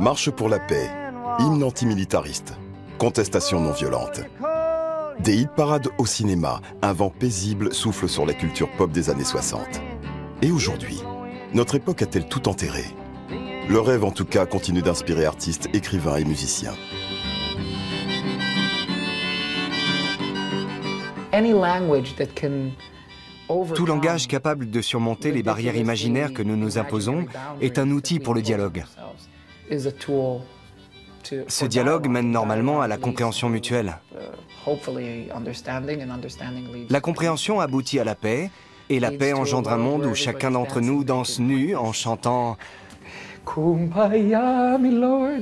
Marche pour la paix, hymne antimilitariste, contestation non violente. Des hit-parades au cinéma, un vent paisible souffle sur la culture pop des années 60. Et aujourd'hui, notre époque a-t-elle tout enterré? Le rêve en tout cas continue d'inspirer artistes, écrivains et musiciens. Tout langage capable de surmonter les barrières imaginaires que nous nous imposons est un outil pour le dialogue. Ce dialogue mène normalement à la compréhension mutuelle. La compréhension aboutit à la paix, et la paix engendre un monde où chacun d'entre nous danse nu en chantant « Kumbaya, my lord ».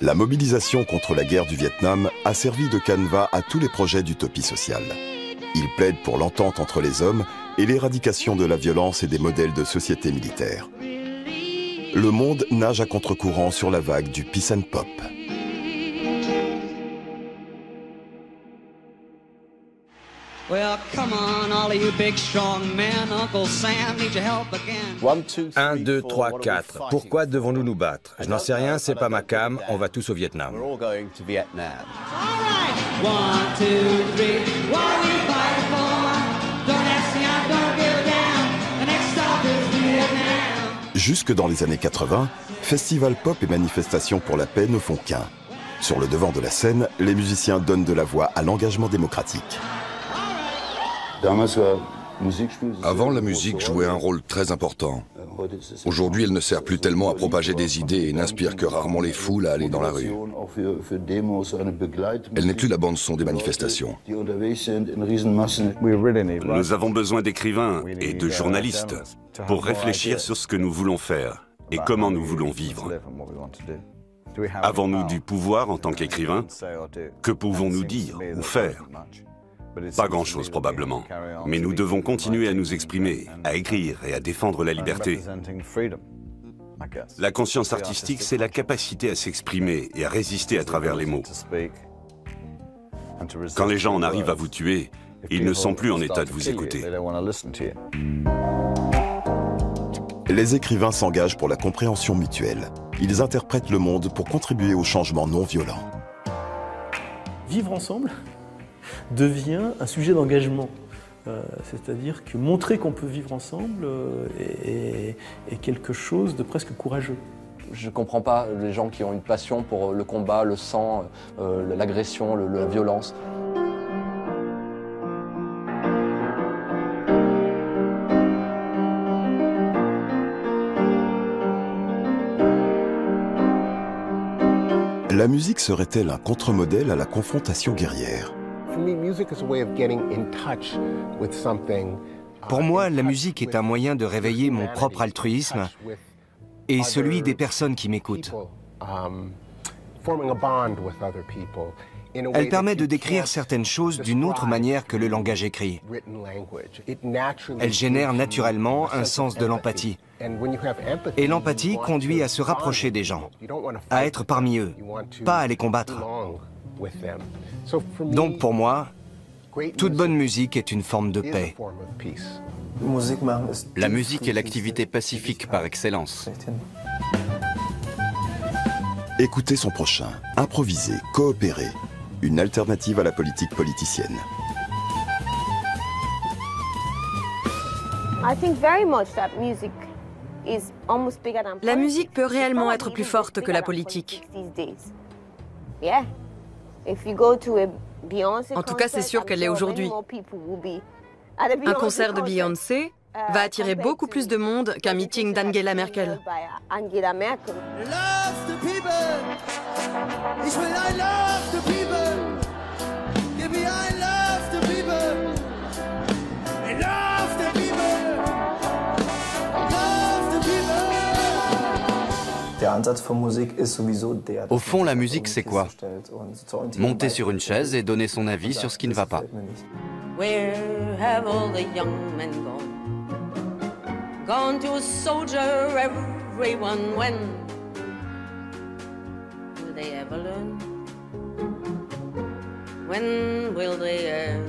La mobilisation contre la guerre du Vietnam a servi de canevas à tous les projets d'utopie sociale. Il plaide pour l'entente entre les hommes et l'éradication de la violence et des modèles de société militaire. Le monde nage à contre-courant sur la vague du peace and pop. Well, come on, all of you big strong men, Uncle Sam needs your help again. 1, 2, 3, 4. Pourquoi devons-nous nous battre? Je n'en sais rien, c'est pas ma cam, on va tous au Vietnam. All right. 1, 2, 3, what are we fighting for? Don't ask me, I don't give down. The next stop is Vietnam. Jusque dans les années 80, festivals pop et manifestations pour la paix ne font qu'un. Sur le devant de la scène, les musiciens donnent de la voix à l'engagement démocratique. Avant, la musique jouait un rôle très important. Aujourd'hui, elle ne sert plus tellement à propager des idées et n'inspire que rarement les foules à aller dans la rue. Elle n'est plus la bande-son des manifestations. Nous avons besoin d'écrivains et de journalistes pour réfléchir sur ce que nous voulons faire et comment nous voulons vivre. Avons-nous du pouvoir en tant qu'écrivains? Que pouvons-nous dire ou faire? Pas grand-chose probablement, mais nous devons continuer à nous exprimer, à écrire et à défendre la liberté. La conscience artistique, c'est la capacité à s'exprimer et à résister à travers les mots. Quand les gens en arrivent à vous tuer, ils ne sont plus en état de vous écouter. Les écrivains s'engagent pour la compréhension mutuelle. Ils interprètent le monde pour contribuer au changement non violent. Vivre ensemble devient un sujet d'engagement. C'est-à-dire que montrer qu'on peut vivre ensemble est quelque chose de presque courageux. Je ne comprends pas les gens qui ont une passion pour le combat, le sang, l'agression, la violence. La musique serait-elle un contre-modèle à la confrontation guerrière? Pour moi, la musique est un moyen de réveiller mon propre altruisme et celui des personnes qui m'écoutent. Elle permet de décrire certaines choses d'une autre manière que le langage écrit. Elle génère naturellement un sens de l'empathie. Et l'empathie conduit à se rapprocher des gens, à être parmi eux, pas à les combattre. Donc pour moi, toute bonne musique est une forme de paix. La musique est l'activité pacifique par excellence. Écoutez son prochain, improviser, coopérer, une alternative à la politique politicienne. La musique peut réellement être plus forte que la politique. En tout cas, c'est sûr qu'elle l'est aujourd'hui. Un concert de Beyoncé va attirer beaucoup plus de monde qu'un meeting d'Angela Merkel. Au fond, la musique, c'est quoi? Monter sur une chaise et donner son avis sur ce qui ne va pas. Where have all the young men gone? Gone to a soldier, everyone went. they ever learn? When will they ever?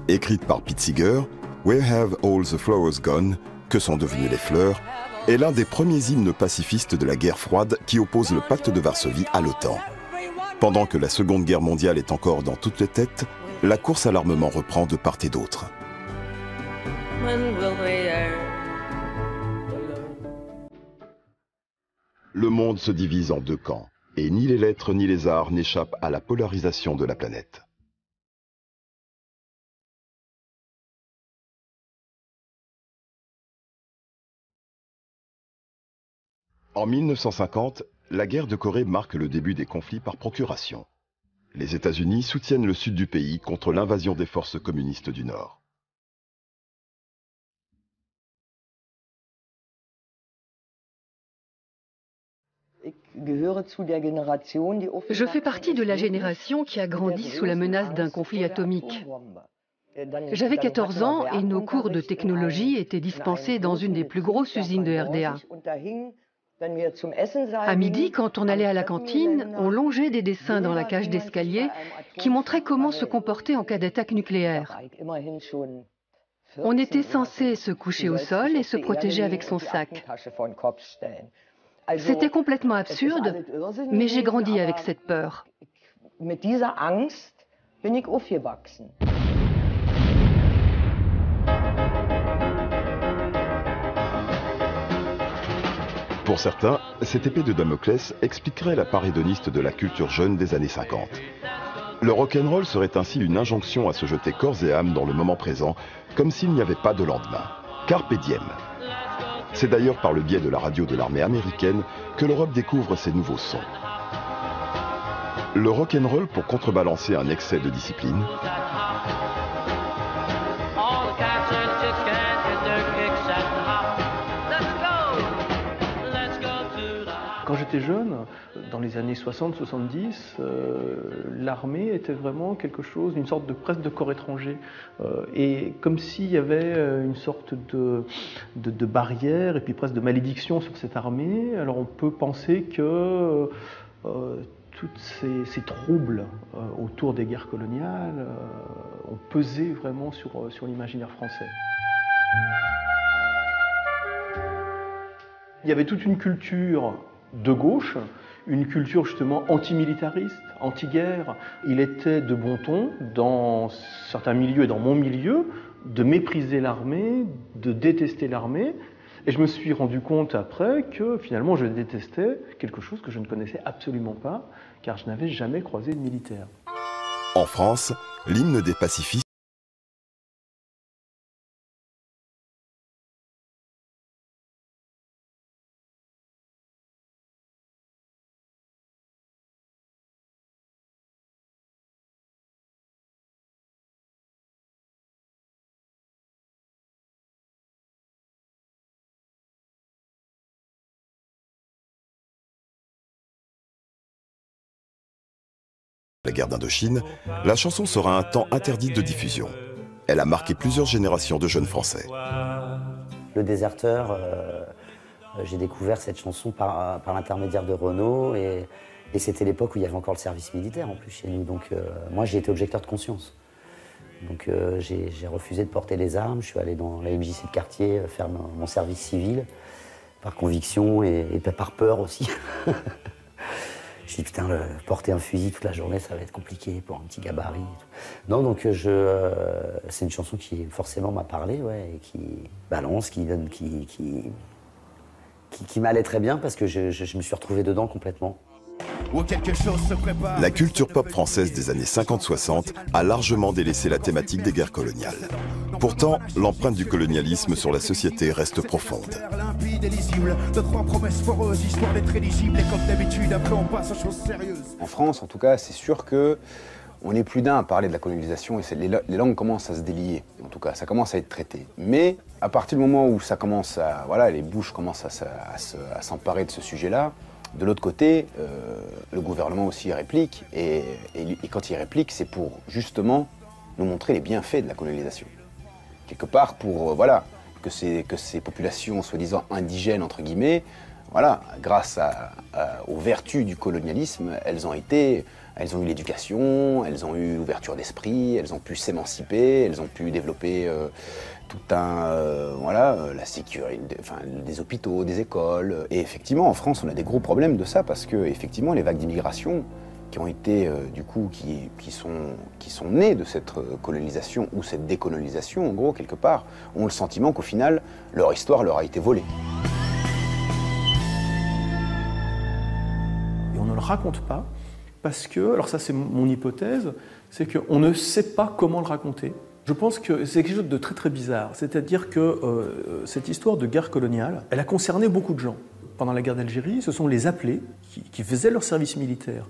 Écrite par Pete Seeger, Where Have All the Flowers Gone? Que sont devenues les fleurs? Est l'un des premiers hymnes pacifistes de la guerre froide qui oppose le pacte de Varsovie à l'OTAN. Pendant que la Seconde Guerre mondiale est encore dans toutes les têtes, la course à l'armement reprend de part et d'autre. Le monde se divise en deux camps, et ni les lettres ni les arts n'échappent à la polarisation de la planète. En 1950, la guerre de Corée marque le début des conflits par procuration. Les États-Unis soutiennent le sud du pays contre l'invasion des forces communistes du Nord. Je fais partie de la génération qui a grandi sous la menace d'un conflit atomique. J'avais 14 ans et nos cours de technologie étaient dispensés dans une des plus grosses usines de RDA. À midi, quand on allait à la cantine, on longeait des dessins dans la cage d'escalier qui montraient comment se comporter en cas d'attaque nucléaire. On était censé se coucher au sol et se protéger avec son sac. C'était complètement absurde, mais j'ai grandi avec cette peur. Pour certains, cette épée de Damoclès expliquerait la part hédoniste de la culture jeune des années 50. Le rock'n'roll serait ainsi une injonction à se jeter corps et âme dans le moment présent, comme s'il n'y avait pas de lendemain. Carpe diem. C'est d'ailleurs par le biais de la radio de l'armée américaine que l'Europe découvre ces nouveaux sons. Le rock'n'roll pour contrebalancer un excès de discipline. Quand j'étais jeune, dans les années 60-70, l'armée était vraiment quelque chose, une sorte de presque de corps étranger. Et comme s'il y avait une sorte de barrière et puis presque de malédiction sur cette armée, alors on peut penser que tous ces troubles autour des guerres coloniales ont pesé vraiment sur l'imaginaire français. Il y avait toute une culture de gauche, une culture justement antimilitariste, anti-guerre. Il était de bon ton, dans certains milieux et dans mon milieu, de mépriser l'armée, de détester l'armée. Et je me suis rendu compte après que finalement je détestais quelque chose que je ne connaissais absolument pas, car je n'avais jamais croisé de militaire. En France, l'hymne des pacifistes la guerre d'Indochine, la chanson sera un temps interdite de diffusion. Elle a marqué plusieurs générations de jeunes Français. Le Déserteur, j'ai découvert cette chanson par l'intermédiaire de Renaud et c'était l'époque où il y avait encore le service militaire en plus chez nous. Donc moi j'ai été objecteur de conscience. Donc j'ai refusé de porter les armes, je suis allé dans la MJC de quartier faire mon service civil par conviction et par peur aussi. Je me suis dit, putain, porter un fusil toute la journée, ça va être compliqué pour un petit gabarit. Non, donc c'est une chanson qui forcément m'a parlé, ouais, et qui balance, qui m'allait très bien parce que je me suis retrouvé dedans complètement. La culture pop française des années 50-60 a largement délaissé la thématique des guerres coloniales. Pourtant, l'empreinte du colonialisme sur la société reste profonde. En France, en tout cas, c'est sûr que on est plus d'un à parler de la colonisation et les langues commencent à se délier. En tout cas, ça commence à être traité. Mais à partir du moment où ça commence à, voilà, les bouches commencent à s'emparer de ce sujet-là, de l'autre côté, le gouvernement aussi réplique, et quand il réplique, c'est pour justement nous montrer les bienfaits de la colonisation. Quelque part pour voilà, que ces populations soi-disant indigènes, entre guillemets, voilà, grâce aux vertus du colonialisme, elles ont eu l'éducation, elles ont eu l'ouverture d'esprit, elles ont pu s'émanciper, elles ont pu développer la sécurité, des hôpitaux, des écoles. Et effectivement, en France, on a des gros problèmes de ça parce que, effectivement, les vagues d'immigration qui ont été, qui sont nées de cette colonisation ou cette décolonisation, en gros, quelque part, ont le sentiment qu'au final, leur histoire leur a été volée. Et on ne le raconte pas parce que, alors ça c'est mon hypothèse, c'est qu'on ne sait pas comment le raconter. Je pense que c'est quelque chose de très très bizarre, c'est-à-dire que cette histoire de guerre coloniale, elle a concerné beaucoup de gens. Pendant la guerre d'Algérie, ce sont les appelés qui faisaient leur service militaire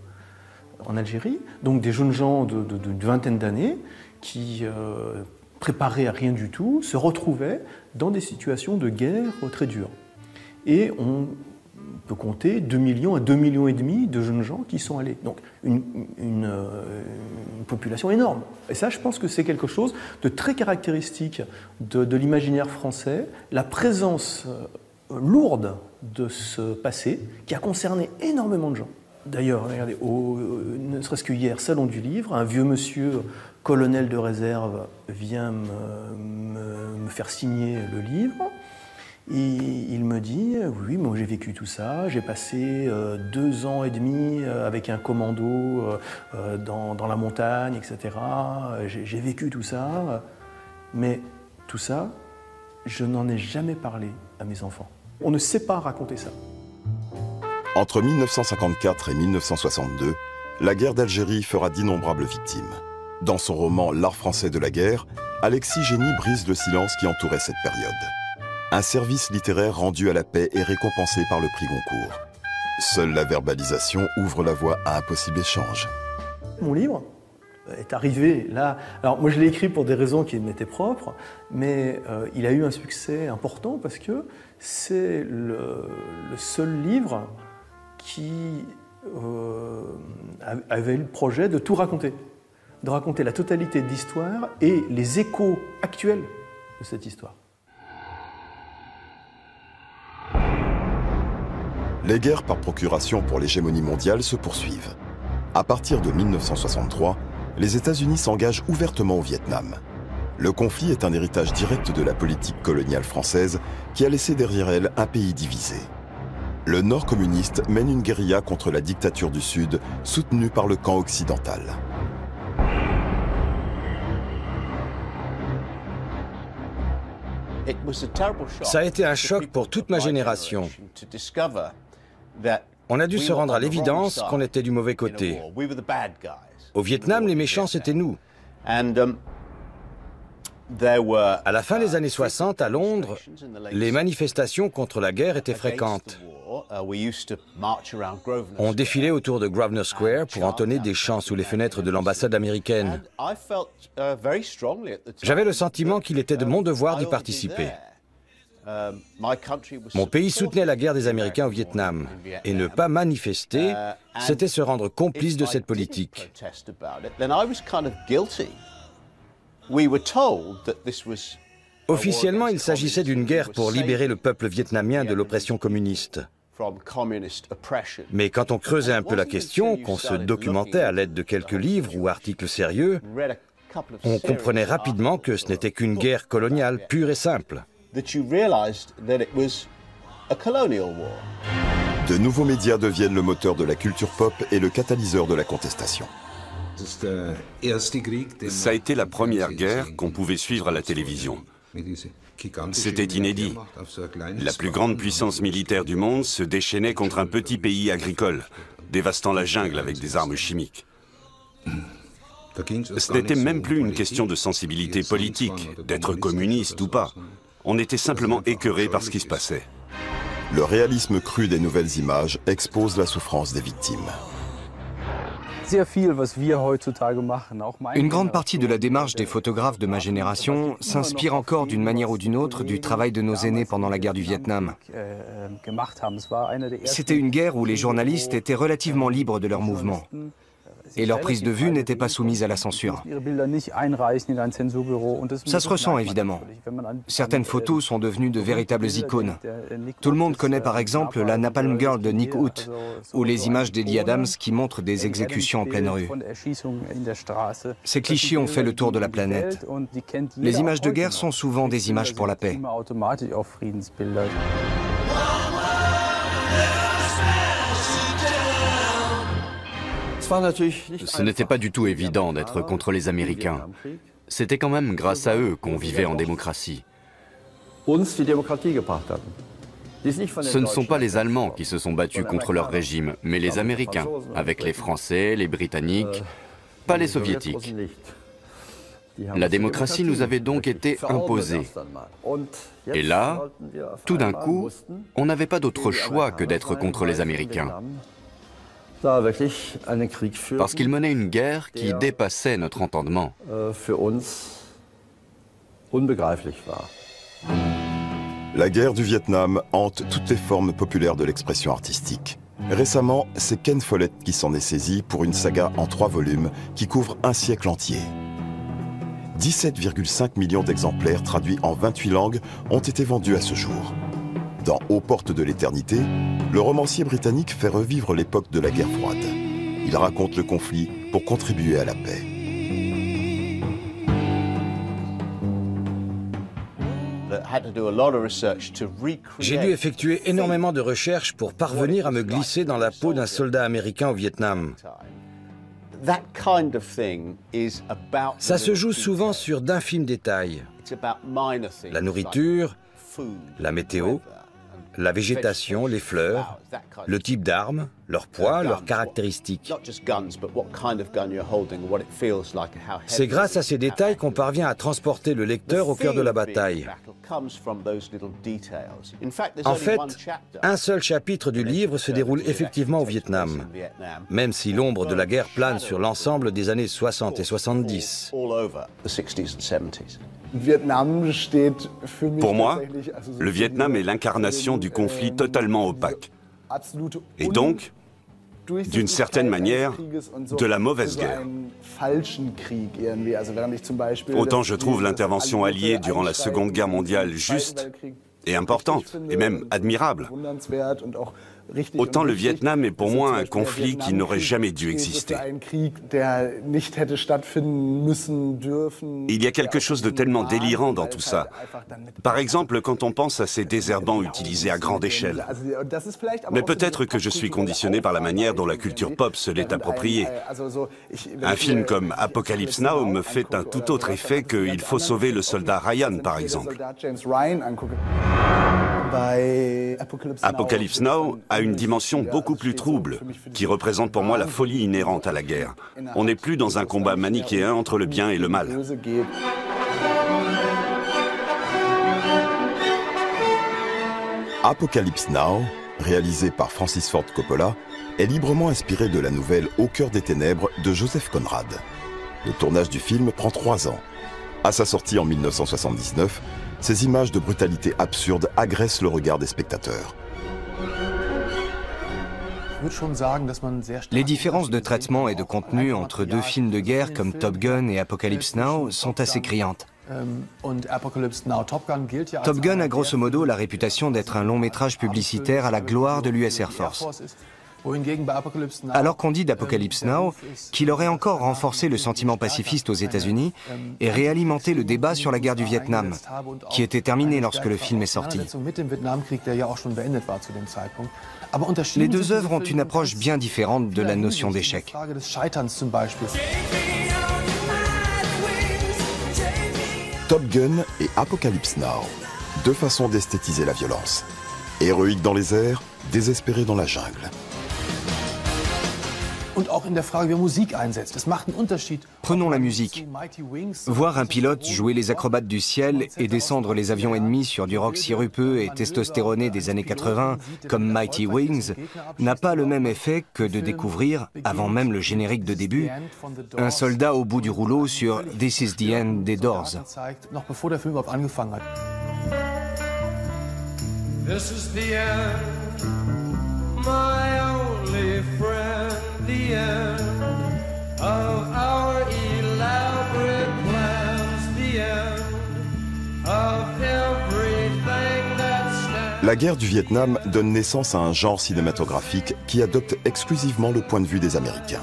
en Algérie, donc des jeunes gens d'une vingtaine d'années qui, préparés à rien du tout, se retrouvaient dans des situations de guerre très dures. Et on peut compter 2 millions à 2,5 millions de jeunes gens qui sont allés. Donc une population énorme. Et ça, je pense que c'est quelque chose de très caractéristique de l'imaginaire français, la présence lourde de ce passé qui a concerné énormément de gens. D'ailleurs, regardez, ne serait-ce que hier, Salon du Livre, un vieux monsieur, colonel de réserve, vient me faire signer le livre. Et il me dit, oui, moi j'ai vécu tout ça, j'ai passé 2 ans et demi avec un commando dans la montagne, etc. J'ai vécu tout ça, mais tout ça, je n'en ai jamais parlé à mes enfants. On ne sait pas raconter ça. Entre 1954 et 1962, la guerre d'Algérie fera d'innombrables victimes. Dans son roman L'art français de la guerre, Alexis Génie brise le silence qui entourait cette période. Un service littéraire rendu à la paix est récompensé par le prix Goncourt. Seule la verbalisation ouvre la voie à un possible échange. Mon livre est arrivé là. Alors moi je l'ai écrit pour des raisons qui m'étaient propres, mais il a eu un succès important parce que c'est le seul livre qui avait le projet de tout raconter, de raconter la totalité de l'histoire et les échos actuels de cette histoire. Les guerres par procuration pour l'hégémonie mondiale se poursuivent. À partir de 1963, les États-Unis s'engagent ouvertement au Vietnam. Le conflit est un héritage direct de la politique coloniale française qui a laissé derrière elle un pays divisé. Le Nord communiste mène une guérilla contre la dictature du Sud, soutenue par le camp occidental. Ça a été un choc pour toute ma génération. On a dû se rendre à l'évidence qu'on était du mauvais côté. Au Vietnam, les méchants, c'était nous. À la fin des années 60, à Londres, les manifestations contre la guerre étaient fréquentes. On défilait autour de Grosvenor Square pour entonner des chants sous les fenêtres de l'ambassade américaine. J'avais le sentiment qu'il était de mon devoir d'y participer. Mon pays soutenait la guerre des Américains au Vietnam. Et ne pas manifester, c'était se rendre complice de cette politique. Officiellement, il s'agissait d'une guerre pour libérer le peuple vietnamien de l'oppression communiste. Mais quand on creusait un peu la question, qu'on se documentait à l'aide de quelques livres ou articles sérieux, on comprenait rapidement que ce n'était qu'une guerre coloniale pure et simple. De nouveaux médias deviennent le moteur de la culture pop et le catalyseur de la contestation. Ça a été la première guerre qu'on pouvait suivre à la télévision. C'était inédit. La plus grande puissance militaire du monde se déchaînait contre un petit pays agricole, dévastant la jungle avec des armes chimiques. Ce n'était même plus une question de sensibilité politique, d'être communiste ou pas. On était simplement écœurés par ce qui se passait. Le réalisme cru des nouvelles images expose la souffrance des victimes. Une grande partie de la démarche des photographes de ma génération s'inspire encore d'une manière ou d'une autre du travail de nos aînés pendant la guerre du Vietnam. C'était une guerre où les journalistes étaient relativement libres de leurs mouvements. et leur prise de vue n'était pas soumise à la censure. Ça se ressent évidemment. Certaines photos sont devenues de véritables icônes. Tout le monde connaît par exemple la Napalm Girl de Nick Ut, ou les images d'Eddie Adams qui montrent des exécutions en pleine rue. Ces clichés ont fait le tour de la planète. Les images de guerre sont souvent des images pour la paix. Ce n'était pas du tout évident d'être contre les Américains. C'était quand même grâce à eux qu'on vivait en démocratie. Ce ne sont pas les Allemands qui se sont battus contre leur régime, mais les Américains, avec les Français, les Britanniques, pas les Soviétiques. La démocratie nous avait donc été imposée. Et là, tout d'un coup, on n'avait pas d'autre choix que d'être contre les Américains. Parce qu'ils menaient une guerre qui dépassait notre entendement. La guerre du Vietnam hante toutes les formes populaires de l'expression artistique. Récemment, c'est Ken Follett qui s'en est saisi pour une saga en 3 volumes qui couvre un siècle entier. 17,5 millions d'exemplaires traduits en 28 langues ont été vendus à ce jour. Dans Aux portes de l'éternité, le romancier britannique fait revivre l'époque de la guerre froide. Il raconte le conflit pour contribuer à la paix. J'ai dû effectuer énormément de recherches pour parvenir à me glisser dans la peau d'un soldat américain au Vietnam. Ça se joue souvent sur d'infimes détails. La nourriture, la météo, la végétation, les fleurs, le type d'armes, leur poids, leurs caractéristiques. C'est grâce à ces détails qu'on parvient à transporter le lecteur au cœur de la bataille. En fait, un seul chapitre du livre se déroule effectivement au Vietnam, même si l'ombre de la guerre plane sur l'ensemble des années 60 et 70. Pour moi, le Vietnam est l'incarnation du conflit totalement opaque. Et donc, d'une certaine manière, de la mauvaise guerre. Autant je trouve l'intervention alliée durant la Seconde Guerre mondiale juste et importante, et même admirable. Autant le Vietnam est pour moi un conflit qui n'aurait jamais dû exister. Il y a quelque chose de tellement délirant dans tout ça. Par exemple, quand on pense à ces désherbants utilisés à grande échelle. Mais peut-être que je suis conditionné par la manière dont la culture pop se l'est appropriée. Un film comme Apocalypse Now me fait un tout autre effet que Il faut sauver le soldat Ryan, par exemple. Apocalypse Now a une dimension beaucoup plus trouble, qui représente pour moi la folie inhérente à la guerre. On n'est plus dans un combat manichéen entre le bien et le mal. Apocalypse Now, réalisé par Francis Ford Coppola, est librement inspiré de la nouvelle Au cœur des ténèbres de Joseph Conrad. Le tournage du film prend 3 ans. À sa sortie en 1979, ces images de brutalité absurde agressent le regard des spectateurs. Les différences de traitement et de contenu entre 2 films de guerre comme Top Gun et Apocalypse Now sont assez criantes. Top Gun a grosso modo la réputation d'être un long métrage publicitaire à la gloire de l'US Air Force. Alors qu'on dit d'Apocalypse Now qu'il aurait encore renforcé le sentiment pacifiste aux États-Unis et réalimenté le débat sur la guerre du Vietnam, qui était terminé lorsque le film est sorti. Les 2 œuvres ont une approche bien différente de la notion d'échec. Top Gun et Apocalypse Now, 2 façons d'esthétiser la violence. Héroïque dans les airs, désespéré dans la jungle. Prenons la musique. Voir un pilote jouer les acrobates du ciel et descendre les avions ennemis sur du rock sirupeux et testostéroné des années 80, comme Mighty Wings, n'a pas le même effet que de découvrir, avant même le générique de début, un soldat au bout du rouleau sur This is the End des Doors. This is the end, my only friend, the end. La guerre du Vietnam donne naissance à un genre cinématographique qui adopte exclusivement le point de vue des Américains.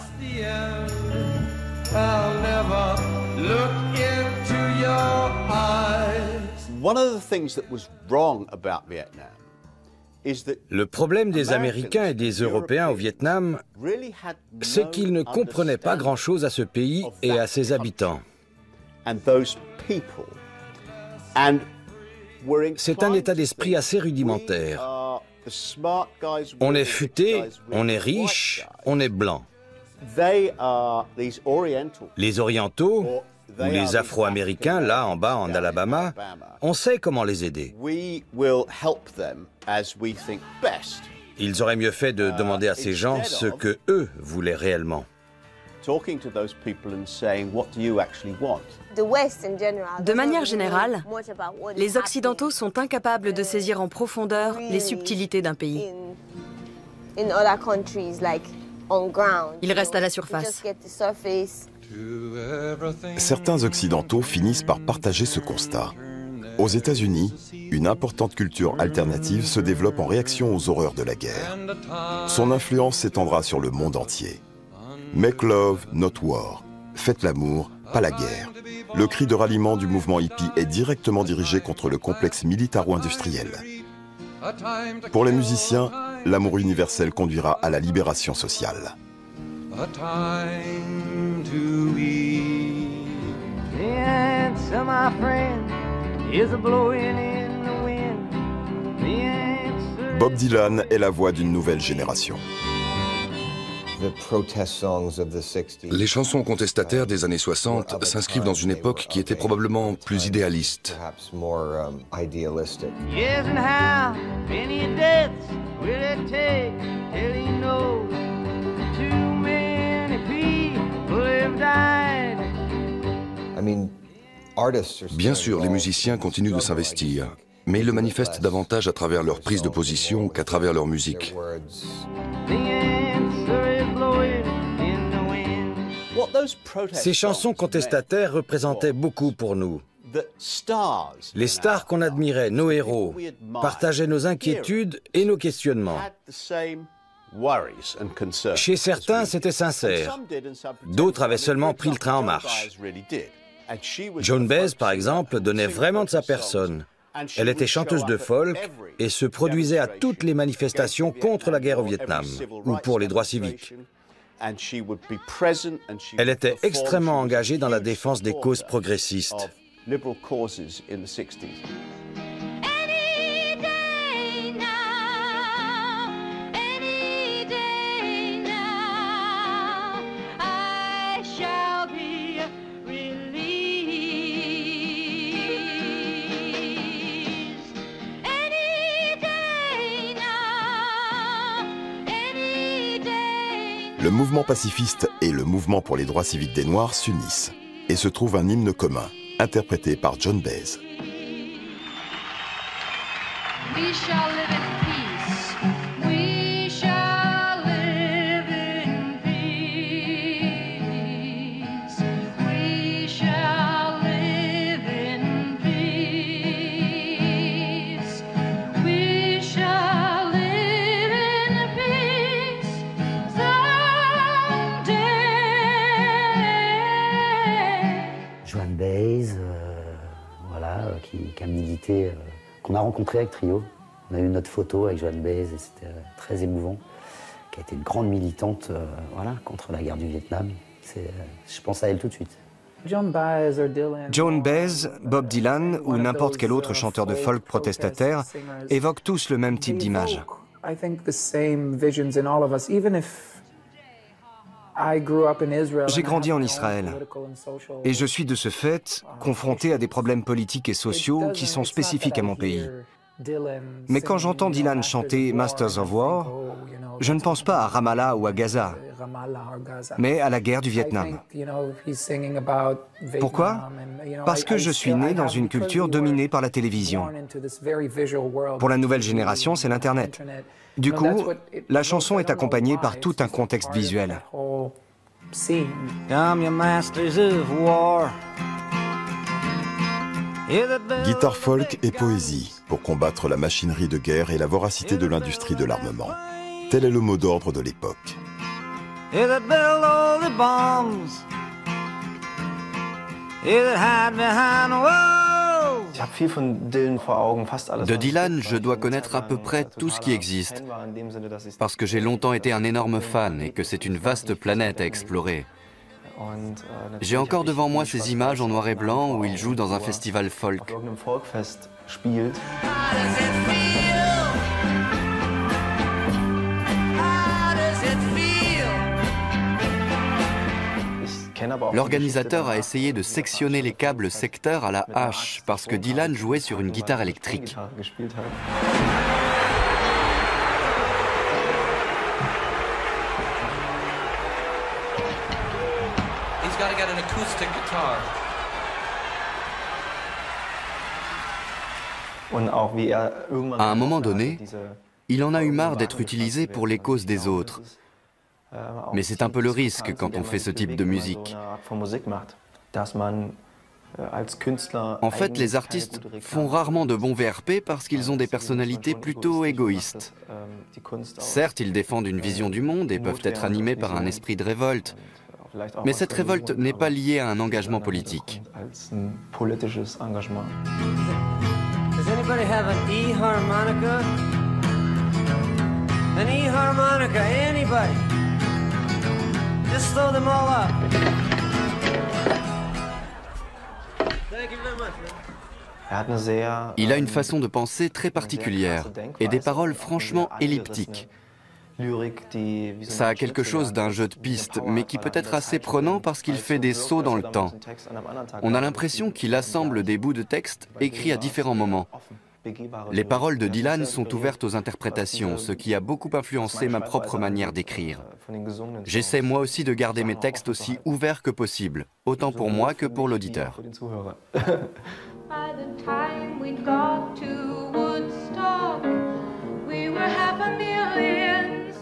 Le problème des Américains et des Européens au Vietnam, c'est qu'ils ne comprenaient pas grand-chose à ce pays et à ses habitants. C'est un état d'esprit assez rudimentaire. On est futé, on est riche, on est blanc. Les Orientaux, ou les Afro-Américains, là en bas en Alabama, on sait comment les aider. Ils auraient mieux fait de demander à ces gens ce que eux voulaient réellement. De manière générale, les Occidentaux sont incapables de saisir en profondeur les subtilités d'un pays. Ils restent à la surface. Certains Occidentaux finissent par partager ce constat. Aux États-Unis, une importante culture alternative se développe en réaction aux horreurs de la guerre. Son influence s'étendra sur le monde entier. Make love, not war. Faites l'amour, pas la guerre. Le cri de ralliement du mouvement hippie est directement dirigé contre le complexe militaro-industriel. Pour les musiciens, l'amour universel conduira à la libération sociale. Bob Dylan est la voix d'une nouvelle génération. Les chansons contestataires des années 60 s'inscrivent dans une époque qui était probablement plus idéaliste. Bien sûr, les musiciens continuent de s'investir, mais ils le manifestent davantage à travers leur prise de position qu'à travers leur musique. Ces chansons contestataires représentaient beaucoup pour nous. Les stars qu'on admirait, nos héros, partageaient nos inquiétudes et nos questionnements. Chez certains, c'était sincère. D'autres avaient seulement pris le train en marche. Joan Baez, par exemple, donnait vraiment de sa personne. Elle était chanteuse de folk et se produisait à toutes les manifestations contre la guerre au Vietnam ou pour les droits civiques. Elle était extrêmement engagée dans la défense des causes progressistes. Le mouvement pacifiste et le mouvement pour les droits civiques des Noirs s'unissent et se trouve un hymne commun, interprété par Joan Baez. Qui a milité, qu'on a rencontré avec Trio. On a eu notre photo avec Joan Baez et c'était très émouvant. Qui a été une grande militante voilà, contre la guerre du Vietnam. Je pense à elle tout de suite. Joan Baez, Bob Dylan ou n'importe quel autre chanteur de folk protestataire évoquent tous le même type d'image. J'ai grandi en Israël et je suis de ce fait confronté à des problèmes politiques et sociaux qui sont spécifiques à mon pays. Mais quand j'entends Dylan chanter Masters of War, je ne pense pas à Ramallah ou à Gaza, mais à la guerre du Vietnam. Pourquoi? Parce que je suis né dans une culture dominée par la télévision. Pour la nouvelle génération, c'est l'Internet. Du coup, la chanson est accompagnée par tout un contexte visuel. Come, you masters of war. Guitare folk et poésie pour combattre la machinerie de guerre et la voracité de l'industrie de l'armement. Tel est le mot d'ordre de l'époque. De Dylan, je dois connaître à peu près tout ce qui existe, parce que j'ai longtemps été un énorme fan et que c'est une vaste planète à explorer. J'ai encore devant moi ces images en noir et blanc où il joue dans un festival folk. L'organisateur a essayé de sectionner les câbles secteurs à la hache parce que Dylan jouait sur une guitare électrique. À un moment donné, il en a eu marre d'être utilisé pour les causes des autres. Mais c'est un peu le risque quand on fait ce type de musique. En fait, les artistes font rarement de bons VRP parce qu'ils ont des personnalités plutôt égoïstes. Certes, ils défendent une vision du monde et peuvent être animés par un esprit de révolte. Mais cette révolte n'est pas liée à un engagement politique. Does anybody have an E-harmonica? An E-harmonica, anybody? Just throw them all up. Thank you very much. Il a une façon de penser très particulière et des paroles franchement elliptiques. Ça a quelque chose d'un jeu de piste, mais qui peut être assez prenant parce qu'il fait des sauts dans le temps. On a l'impression qu'il assemble des bouts de texte écrits à différents moments. Les paroles de Dylan sont ouvertes aux interprétations, ce qui a beaucoup influencé ma propre manière d'écrire. J'essaie moi aussi de garder mes textes aussi ouverts que possible, autant pour moi que pour l'auditeur.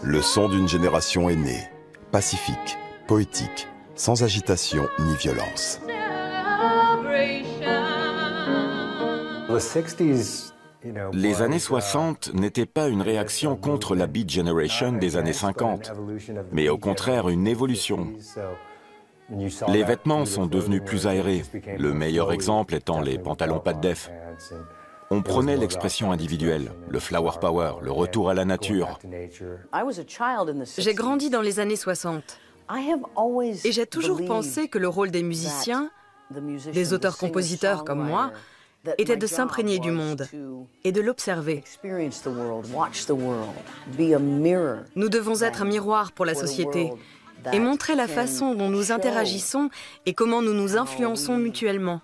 Le son d'une génération est né, pacifique, poétique, sans agitation ni violence. Les années 60 n'étaient pas une réaction contre la Beat Generation des années 50, mais au contraire une évolution. Les vêtements sont devenus plus aérés, le meilleur exemple étant les pantalons pas de def. On prenait l'expression individuelle, le flower power, le retour à la nature. J'ai grandi dans les années 60 et j'ai toujours pensé que le rôle des musiciens, des auteurs-compositeurs comme moi, était de s'imprégner du monde et de l'observer. Nous devons être un miroir pour la société et montrer la façon dont nous interagissons et comment nous nous influençons mutuellement.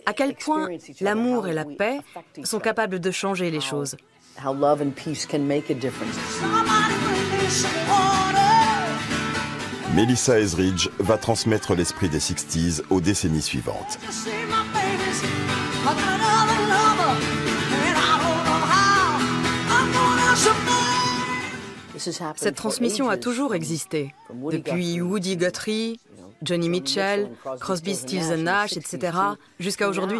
À quel point l'amour et la paix sont capables de changer les choses. Melissa Etheridge va transmettre l'esprit des 60s aux décennies suivantes. Cette transmission a toujours existé, depuis Woody Guthrie, Johnny Mitchell, Crosby, Stills & Nash, etc., jusqu'à aujourd'hui.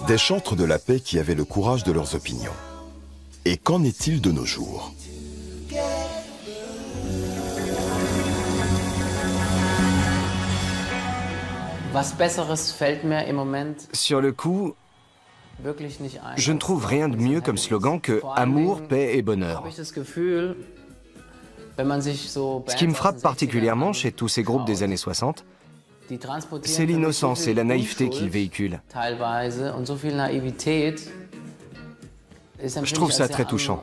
Des chantres de la paix qui avaient le courage de leurs opinions. Et qu'en est-il de nos jours ? Sur le coup, je ne trouve rien de mieux comme slogan que « Amour, paix et bonheur ». Ce qui me frappe particulièrement chez tous ces groupes des années 60, c'est l'innocence et la naïveté qu'ils véhiculent. Je trouve ça très touchant.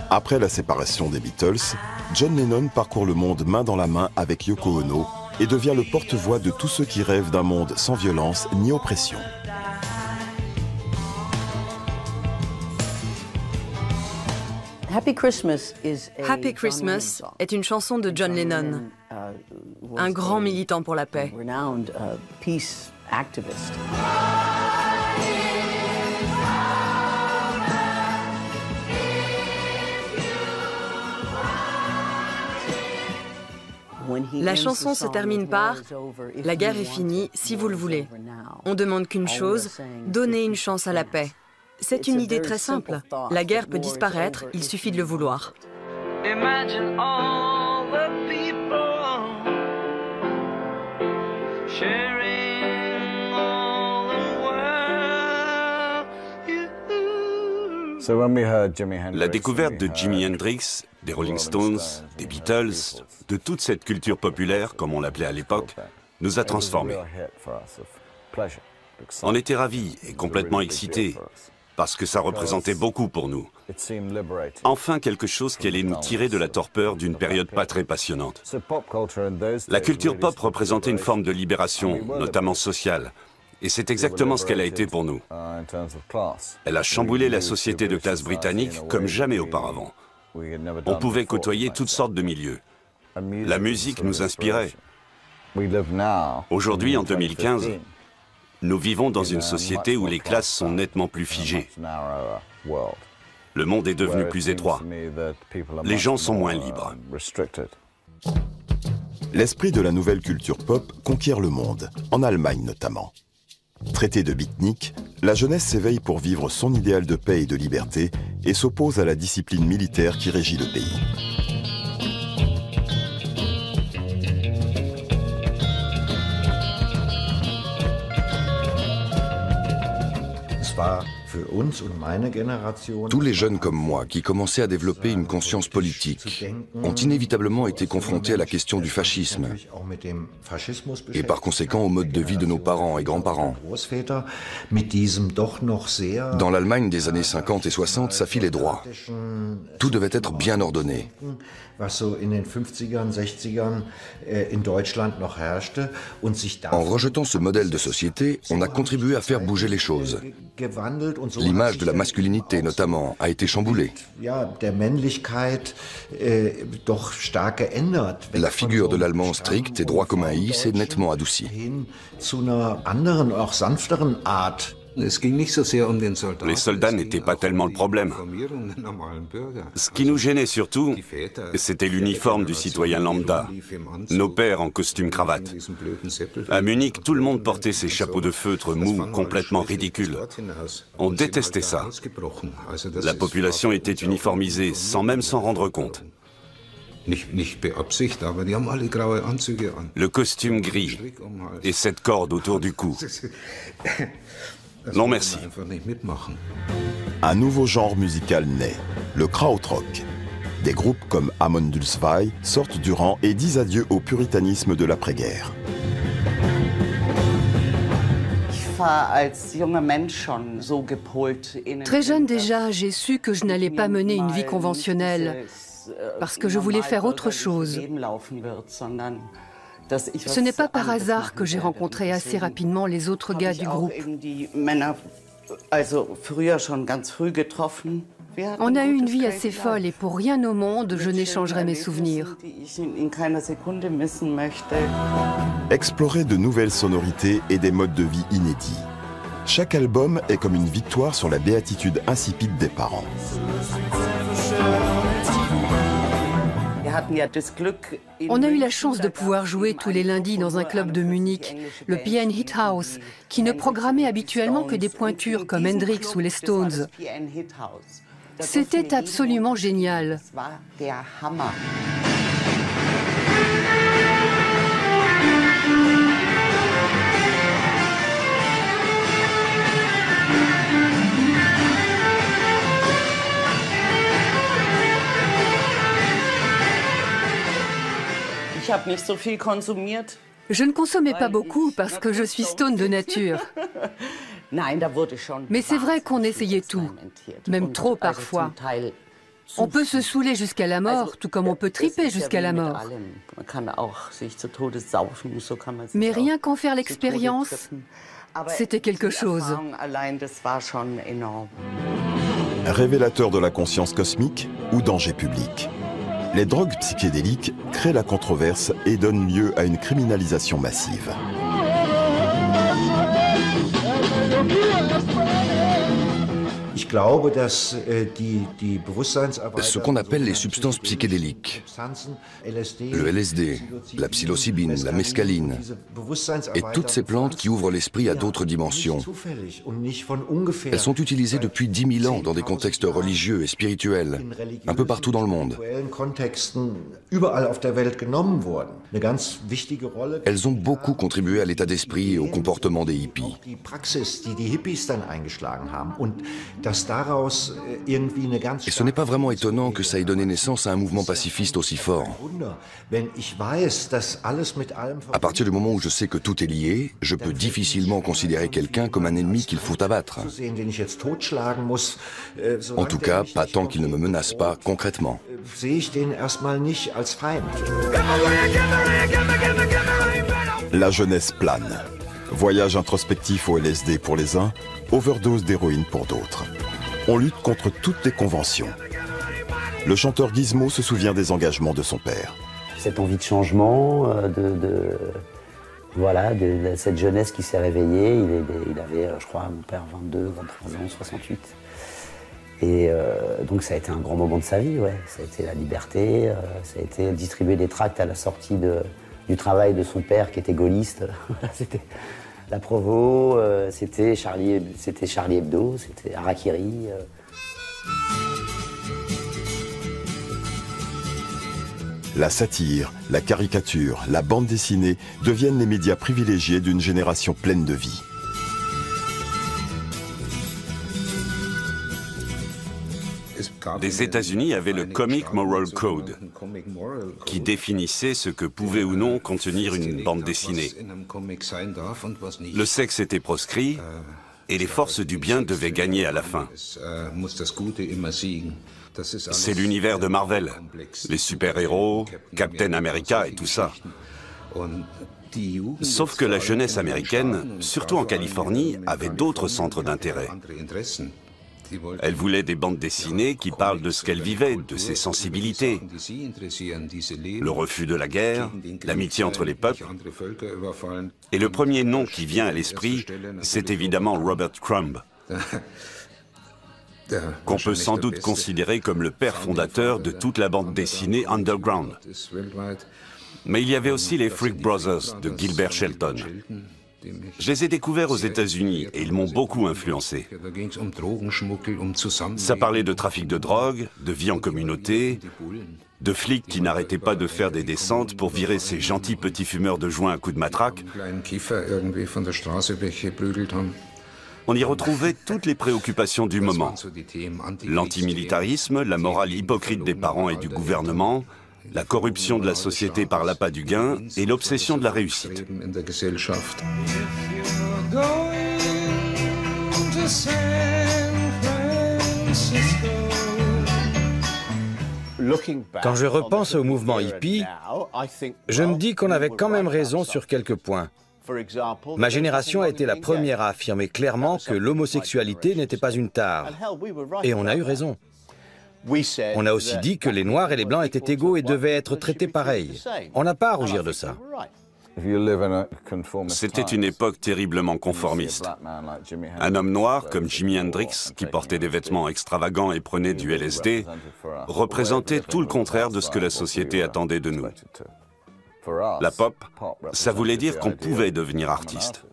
Après la séparation des Beatles, John Lennon parcourt le monde main dans la main avec Yoko Ono et devient le porte-voix de tous ceux qui rêvent d'un monde sans violence ni oppression. Happy Christmas est une chanson de John Lennon, un grand militant pour la paix. La chanson se termine par « La guerre est finie, si vous le voulez. On demande qu'une chose, donner une chance à la paix. » C'est une idée très simple. La guerre peut disparaître, il suffit de le vouloir. Imagine all the people sharing all the world. La découverte de Jimi Hendrix, des Rolling Stones, des Beatles, de toute cette culture populaire, comme on l'appelait à l'époque, nous a transformés. On était ravis et complètement excités, parce que ça représentait beaucoup pour nous. Enfin quelque chose qui allait nous tirer de la torpeur d'une période pas très passionnante. La culture pop représentait une forme de libération, notamment sociale. Et c'est exactement ce qu'elle a été pour nous. Elle a chamboulé la société de classe britannique comme jamais auparavant. On pouvait côtoyer toutes sortes de milieux. La musique nous inspirait. Aujourd'hui, en 2015, nous vivons dans une société où les classes sont nettement plus figées. Le monde est devenu plus étroit. Les gens sont moins libres. L'esprit de la nouvelle culture pop conquiert le monde, en Allemagne notamment. Traité de beatnik, la jeunesse s'éveille pour vivre son idéal de paix et de liberté et s'oppose à la discipline militaire qui régit le pays. Tous les jeunes comme moi qui commençaient à développer une conscience politique ont inévitablement été confrontés à la question du fascisme et par conséquent au mode de vie de nos parents et grands-parents. Dans l'Allemagne des années 50 et 60, ça filait droit. Tout devait être bien ordonné. En rejetant ce modèle de société, on a contribué à faire bouger les choses. L'image de la masculinité, notamment, a été chamboulée. La figure de l'Allemand strict et droit comme un i s'est nettement adoucie. Les soldats n'étaient pas tellement le problème. Ce qui nous gênait surtout, c'était l'uniforme du citoyen lambda, nos pères en costume cravate. À Munich, tout le monde portait ses chapeaux de feutre mous, complètement ridicules. On détestait ça. La population était uniformisée, sans même s'en rendre compte. Le costume gris et cette corde autour du cou. Non merci. Un nouveau genre musical naît, le krautrock. Des groupes comme Amundul Zwei sortent du rang et disent adieu au puritanisme de l'après-guerre. Très jeune déjà, j'ai su que je n'allais pas mener une vie conventionnelle, parce que je voulais faire autre chose. Ce n'est pas par hasard que j'ai rencontré assez rapidement les autres gars du groupe. On a eu une vie assez folle et pour rien au monde, je n'échangerai mes souvenirs. Explorer de nouvelles sonorités et des modes de vie inédits. Chaque album est comme une victoire sur la béatitude insipide des parents. On a eu la chance de pouvoir jouer tous les lundis dans un club de Munich, le PN Hit House, qui ne programmait habituellement que des pointures comme Hendrix ou les Stones. C'était absolument génial. Je ne consommais pas beaucoup parce que je suis stone de nature. Mais c'est vrai qu'on essayait tout, même trop parfois. On peut se saouler jusqu'à la mort, tout comme on peut triper jusqu'à la mort. Mais rien qu'en faire l'expérience, c'était quelque chose. Révélateur de la conscience cosmique ou danger public. Les drogues psychédéliques créent la controverse et donnent lieu à une criminalisation massive. Ce qu'on appelle les substances psychédéliques, le LSD, la psilocybine, la mescaline, et toutes ces plantes qui ouvrent l'esprit à d'autres dimensions. Elles sont utilisées depuis 10 000 ans dans des contextes religieux et spirituels, un peu partout dans le monde. Elles ont beaucoup contribué à l'état d'esprit et au comportement des hippies. Et ce n'est pas vraiment étonnant que ça ait donné naissance à un mouvement pacifiste aussi fort. À partir du moment où je sais que tout est lié, je peux difficilement considérer quelqu'un comme un ennemi qu'il faut abattre. En tout cas, pas tant qu'il ne me menace pas concrètement. La jeunesse plane. Voyage introspectif au LSD pour les uns, overdose d'héroïne pour d'autres. On lutte contre toutes les conventions. Le chanteur Gizmo se souvient des engagements de son père. Cette envie de changement, voilà, de cette jeunesse qui s'est réveillée. Il avait, je crois, mon père, 22, 23 ans, 68. Et donc ça a été un grand moment de sa vie, ouais. Ça a été la liberté, ça a été distribuer des tracts à la sortie du travail de son père qui était gaulliste. C'était la Provo, c'était Charlie Hebdo, c'était Harakiri. La satire, la caricature, la bande dessinée deviennent les médias privilégiés d'une génération pleine de vie. Les États-Unis avaient le Comic Moral Code, qui définissait ce que pouvait ou non contenir une bande dessinée. Le sexe était proscrit et les forces du bien devaient gagner à la fin. C'est l'univers de Marvel, les super-héros, Captain America et tout ça. Sauf que la jeunesse américaine, surtout en Californie, avait d'autres centres d'intérêt. Elle voulait des bandes dessinées qui parlent de ce qu'elle vivait, de ses sensibilités. Le refus de la guerre, l'amitié entre les peuples. Et le premier nom qui vient à l'esprit, c'est évidemment Robert Crumb, qu'on peut sans doute considérer comme le père fondateur de toute la bande dessinée underground. Mais il y avait aussi les Freak Brothers de Gilbert Shelton. Je les ai découverts aux États-Unis et ils m'ont beaucoup influencé. Ça parlait de trafic de drogue, de vie en communauté, de flics qui n'arrêtaient pas de faire des descentes pour virer ces gentils petits fumeurs de joint à coups de matraque. On y retrouvait toutes les préoccupations du moment. L'antimilitarisme, la morale hypocrite des parents et du gouvernement, la corruption de la société par l'appât du gain et l'obsession de la réussite. Quand je repense au mouvement hippie, je me dis qu'on avait quand même raison sur quelques points. Ma génération a été la première à affirmer clairement que l'homosexualité n'était pas une tare. Et on a eu raison. On a aussi dit que les Noirs et les Blancs étaient égaux et devaient être traités pareil. On n'a pas à rougir de ça. C'était une époque terriblement conformiste. Un homme noir comme Jimi Hendrix, qui portait des vêtements extravagants et prenait du LSD, représentait tout le contraire de ce que la société attendait de nous. La pop, ça voulait dire qu'on pouvait devenir artiste.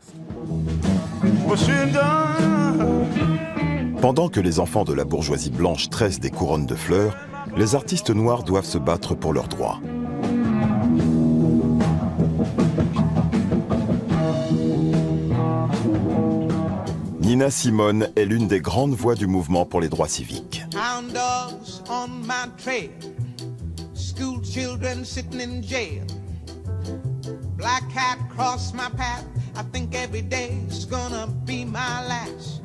Pendant que les enfants de la bourgeoisie blanche tressent des couronnes de fleurs, les artistes noirs doivent se battre pour leurs droits. Nina Simone est l'une des grandes voix du mouvement pour les droits civiques. Black cat cross my path. I think every day is gonna be my last.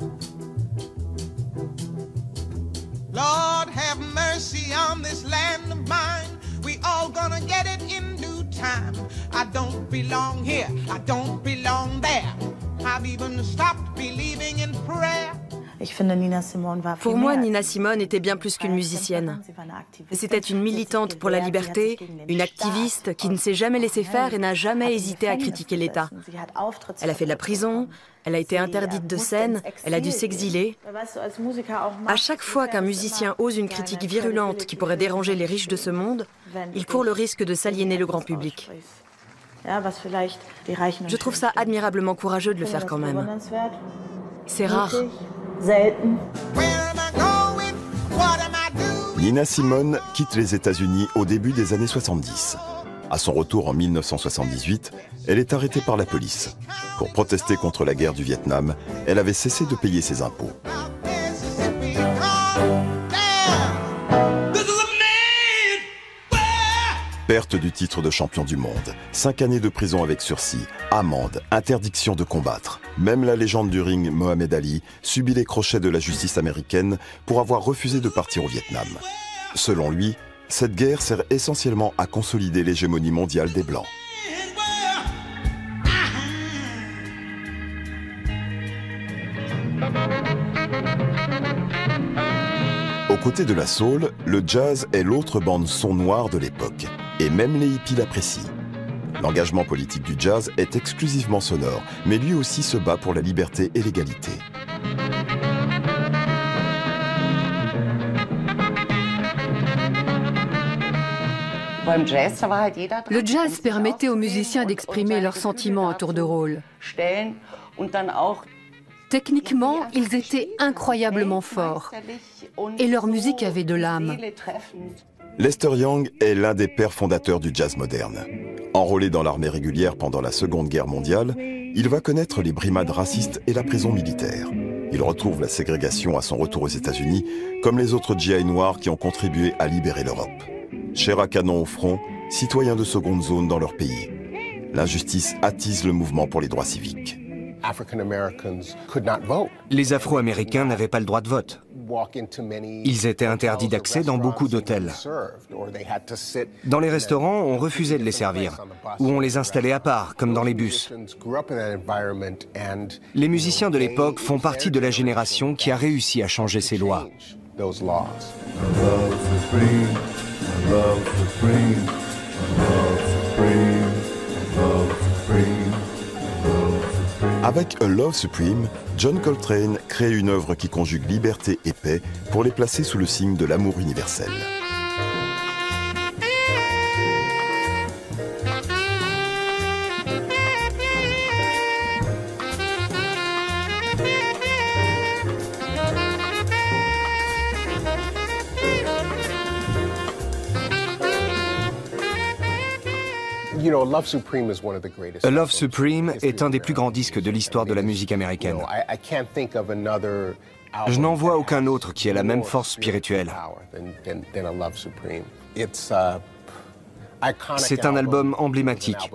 Lord have mercy on this land of mine. We all gonna get it in due time. I don't belong here. I don't belong there. I've even stopped believing in prayer. Pour moi, Nina Simone était bien plus qu'une musicienne. C'était une militante pour la liberté, une activiste qui ne s'est jamais laissée faire et n'a jamais hésité à critiquer l'État. Elle a fait de la prison, elle a été interdite de scène, elle a dû s'exiler. À chaque fois qu'un musicien ose une critique virulente qui pourrait déranger les riches de ce monde, il court le risque de s'aliéner le grand public. Je trouve ça admirablement courageux de le faire quand même. C'est rare. Nina Simone quitte les États-Unis au début des années 70. À son retour en 1978, elle est arrêtée par la police. Pour protester contre la guerre du Vietnam, elle avait cessé de payer ses impôts. Perte du titre de champion du monde, 5 années de prison avec sursis, amende, interdiction de combattre. Même la légende du ring Mohamed Ali subit les crochets de la justice américaine pour avoir refusé de partir au Vietnam. Selon lui, cette guerre sert essentiellement à consolider l'hégémonie mondiale des Blancs. Aux côtés de la soul, le jazz est l'autre bande son noire de l'époque. Et même les hippies l'apprécient. L'engagement politique du jazz est exclusivement sonore, mais lui aussi se bat pour la liberté et l'égalité. Le jazz permettait aux musiciens d'exprimer leurs sentiments à tour de rôle. Techniquement, ils étaient incroyablement forts et leur musique avait de l'âme. Lester Young est l'un des pères fondateurs du jazz moderne. Enrôlé dans l'armée régulière pendant la Seconde Guerre mondiale, il va connaître les brimades racistes et la prison militaire. Il retrouve la ségrégation à son retour aux États-Unis, comme les autres GI noirs qui ont contribué à libérer l'Europe. Chair à canon au front, citoyens de seconde zone dans leur pays. L'injustice attise le mouvement pour les droits civiques. Les Afro-Américains n'avaient pas le droit de vote. Ils étaient interdits d'accès dans beaucoup d'hôtels. Dans les restaurants, on refusait de les servir, ou on les installait à part, comme dans les bus. Les musiciens de l'époque font partie de la génération qui a réussi à changer ces lois. Avec A Love Supreme, John Coltrane crée une œuvre qui conjugue liberté et paix pour les placer sous le signe de l'amour universel. A Love Supreme est un des plus grands disques de l'histoire de la musique américaine. Je n'en vois aucun autre qui ait la même force spirituelle. C'est un album emblématique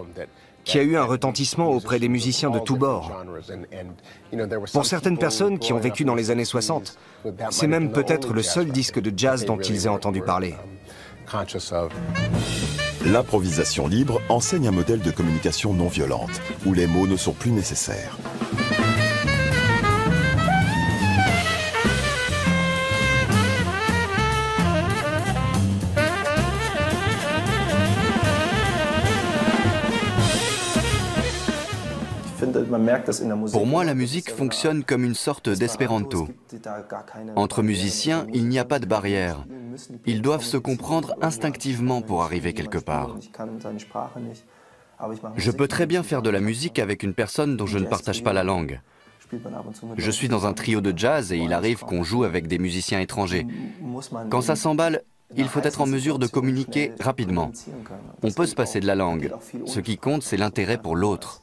qui a eu un retentissement auprès des musiciens de tous bords. Pour certaines personnes qui ont vécu dans les années 60, c'est même peut-être le seul disque de jazz dont ils aient entendu parler. L'improvisation libre enseigne un modèle de communication non violente, où les mots ne sont plus nécessaires. Pour moi, la musique fonctionne comme une sorte d'espéranto. Entre musiciens, il n'y a pas de barrière. Ils doivent se comprendre instinctivement pour arriver quelque part. Je peux très bien faire de la musique avec une personne dont je ne partage pas la langue. Je suis dans un trio de jazz et il arrive qu'on joue avec des musiciens étrangers. Quand ça s'emballe, il faut être en mesure de communiquer rapidement. On peut se passer de la langue. Ce qui compte, c'est l'intérêt pour l'autre.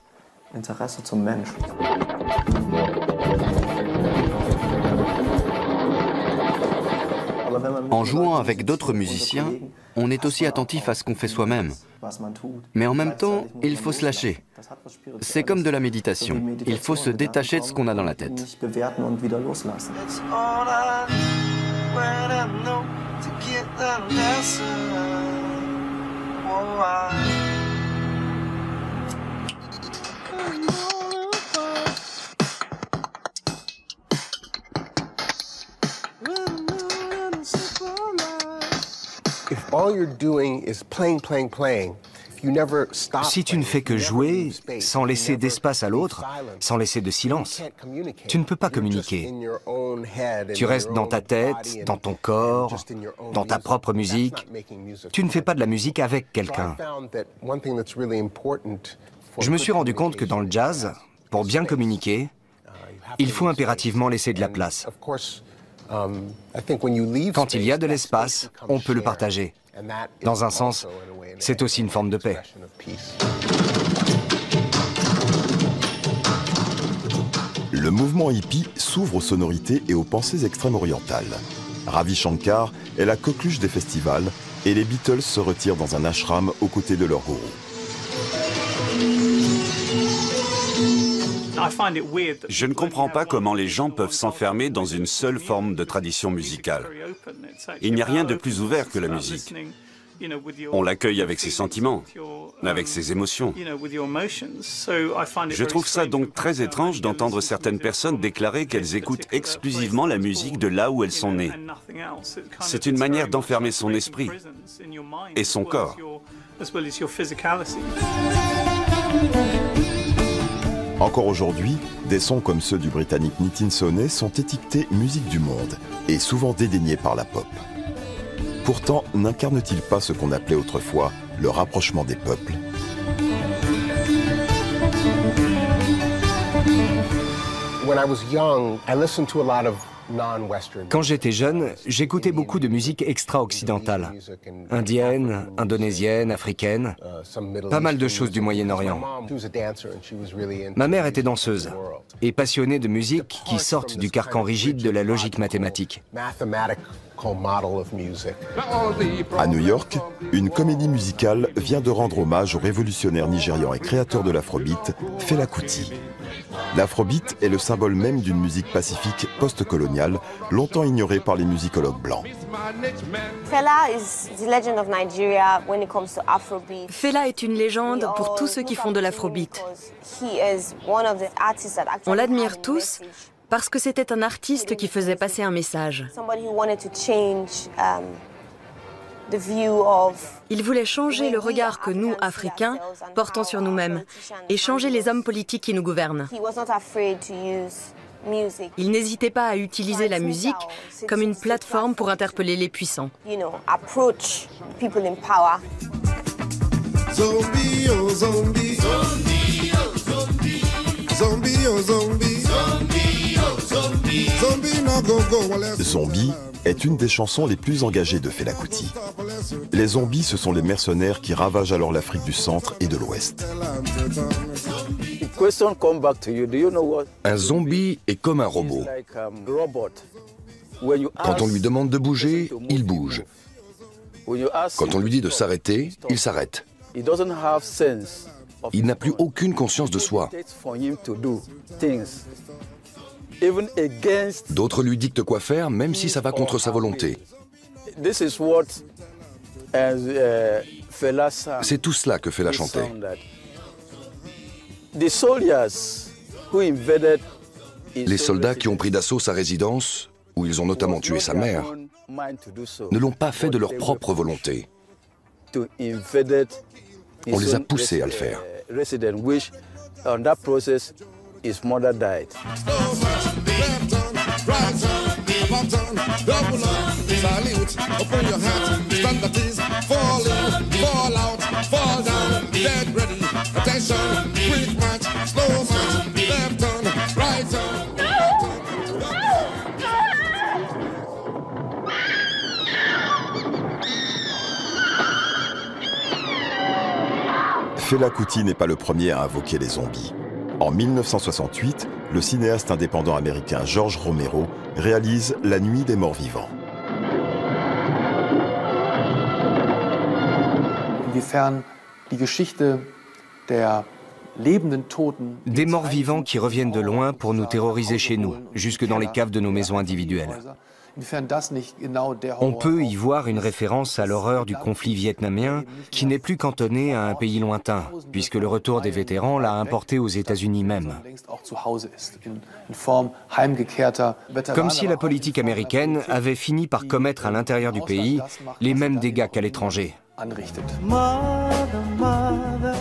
En jouant avec d'autres musiciens, on est aussi attentif à ce qu'on fait soi-même. Mais en même temps, il faut se lâcher. C'est comme de la méditation. Il faut se détacher de ce qu'on a dans la tête. Si tu ne fais que jouer, sans laisser d'espace à l'autre, sans laisser de silence, tu ne peux pas communiquer. Tu restes dans ta tête, dans ton corps, dans ta propre musique. Tu ne fais pas de la musique avec quelqu'un. Je me suis rendu compte que dans le jazz, pour bien communiquer, il faut impérativement laisser de la place. Quand il y a de l'espace, on peut le partager. Dans un sens, c'est aussi une forme de paix. Le mouvement hippie s'ouvre aux sonorités et aux pensées extrême-orientales. Ravi Shankar est la coqueluche des festivals et les Beatles se retirent dans un ashram aux côtés de leur gourou. Je ne comprends pas comment les gens peuvent s'enfermer dans une seule forme de tradition musicale. Il n'y a rien de plus ouvert que la musique. On l'accueille avec ses sentiments, avec ses émotions. Je trouve ça donc très étrange d'entendre certaines personnes déclarer qu'elles écoutent exclusivement la musique de là où elles sont nées. C'est une manière d'enfermer son esprit et son corps. Encore aujourd'hui, des sons comme ceux du Britannique Nitin Sone sont étiquetés musique du monde et souvent dédaignés par la pop. Pourtant, n'incarne-t-il pas ce qu'on appelait autrefois le rapprochement des peuples ? Quand j'étais jeune, j'écoutais beaucoup de musique extra-occidentale, indienne, indonésienne, africaine, pas mal de choses du Moyen-Orient. Ma mère était danseuse et passionnée de musique qui sortent du carcan rigide de la logique mathématique. À New York, une comédie musicale vient de rendre hommage au révolutionnaire nigérian et créateur de l'afrobeat, Fela Kuti. L'afrobeat est le symbole même d'une musique pacifique post-coloniale, longtemps ignorée par les musicologues blancs. Fela est une légende pour tous ceux qui font de l'afrobeat. On l'admire tous parce que c'était un artiste qui faisait passer un message. Il voulait changer le regard que nous, Africains, portons sur nous-mêmes et changer les hommes politiques qui nous gouvernent. Il n'hésitait pas à utiliser la musique comme une plateforme pour interpeller les puissants. Zombie, oh zombie, zombie, oh zombie, zombie, oh zombie, zombie, oh zombie, zombie, no go go. Zombie est une des chansons les plus engagées de Fela Kuti. Les zombies, ce sont les mercenaires qui ravagent alors l'Afrique du centre et de l'ouest. Un zombie est comme un robot. Quand on lui demande de bouger, il bouge. Quand on lui dit de s'arrêter, il s'arrête. Il n'a plus aucune conscience de soi. D'autres lui dictent quoi faire, même si ça va contre sa volonté. C'est tout cela que Fela chantait. Les soldats qui ont pris d'assaut sa résidence, où ils ont notamment tué sa mère, ne l'ont pas fait de leur propre volonté. On les a poussés à le faire. Fela Kuti n'est pas le premier à invoquer les zombies. En 1968, le cinéaste indépendant américain George Romero réalise La Nuit des morts vivants. Des morts vivants qui reviennent de loin pour nous terroriser chez nous, jusque dans les caves de nos maisons individuelles. On peut y voir une référence à l'horreur du conflit vietnamien qui n'est plus cantonné à un pays lointain, puisque le retour des vétérans l'a importé aux États-Unis même. Comme si la politique américaine avait fini par commettre à l'intérieur du pays les mêmes dégâts qu'à l'étranger.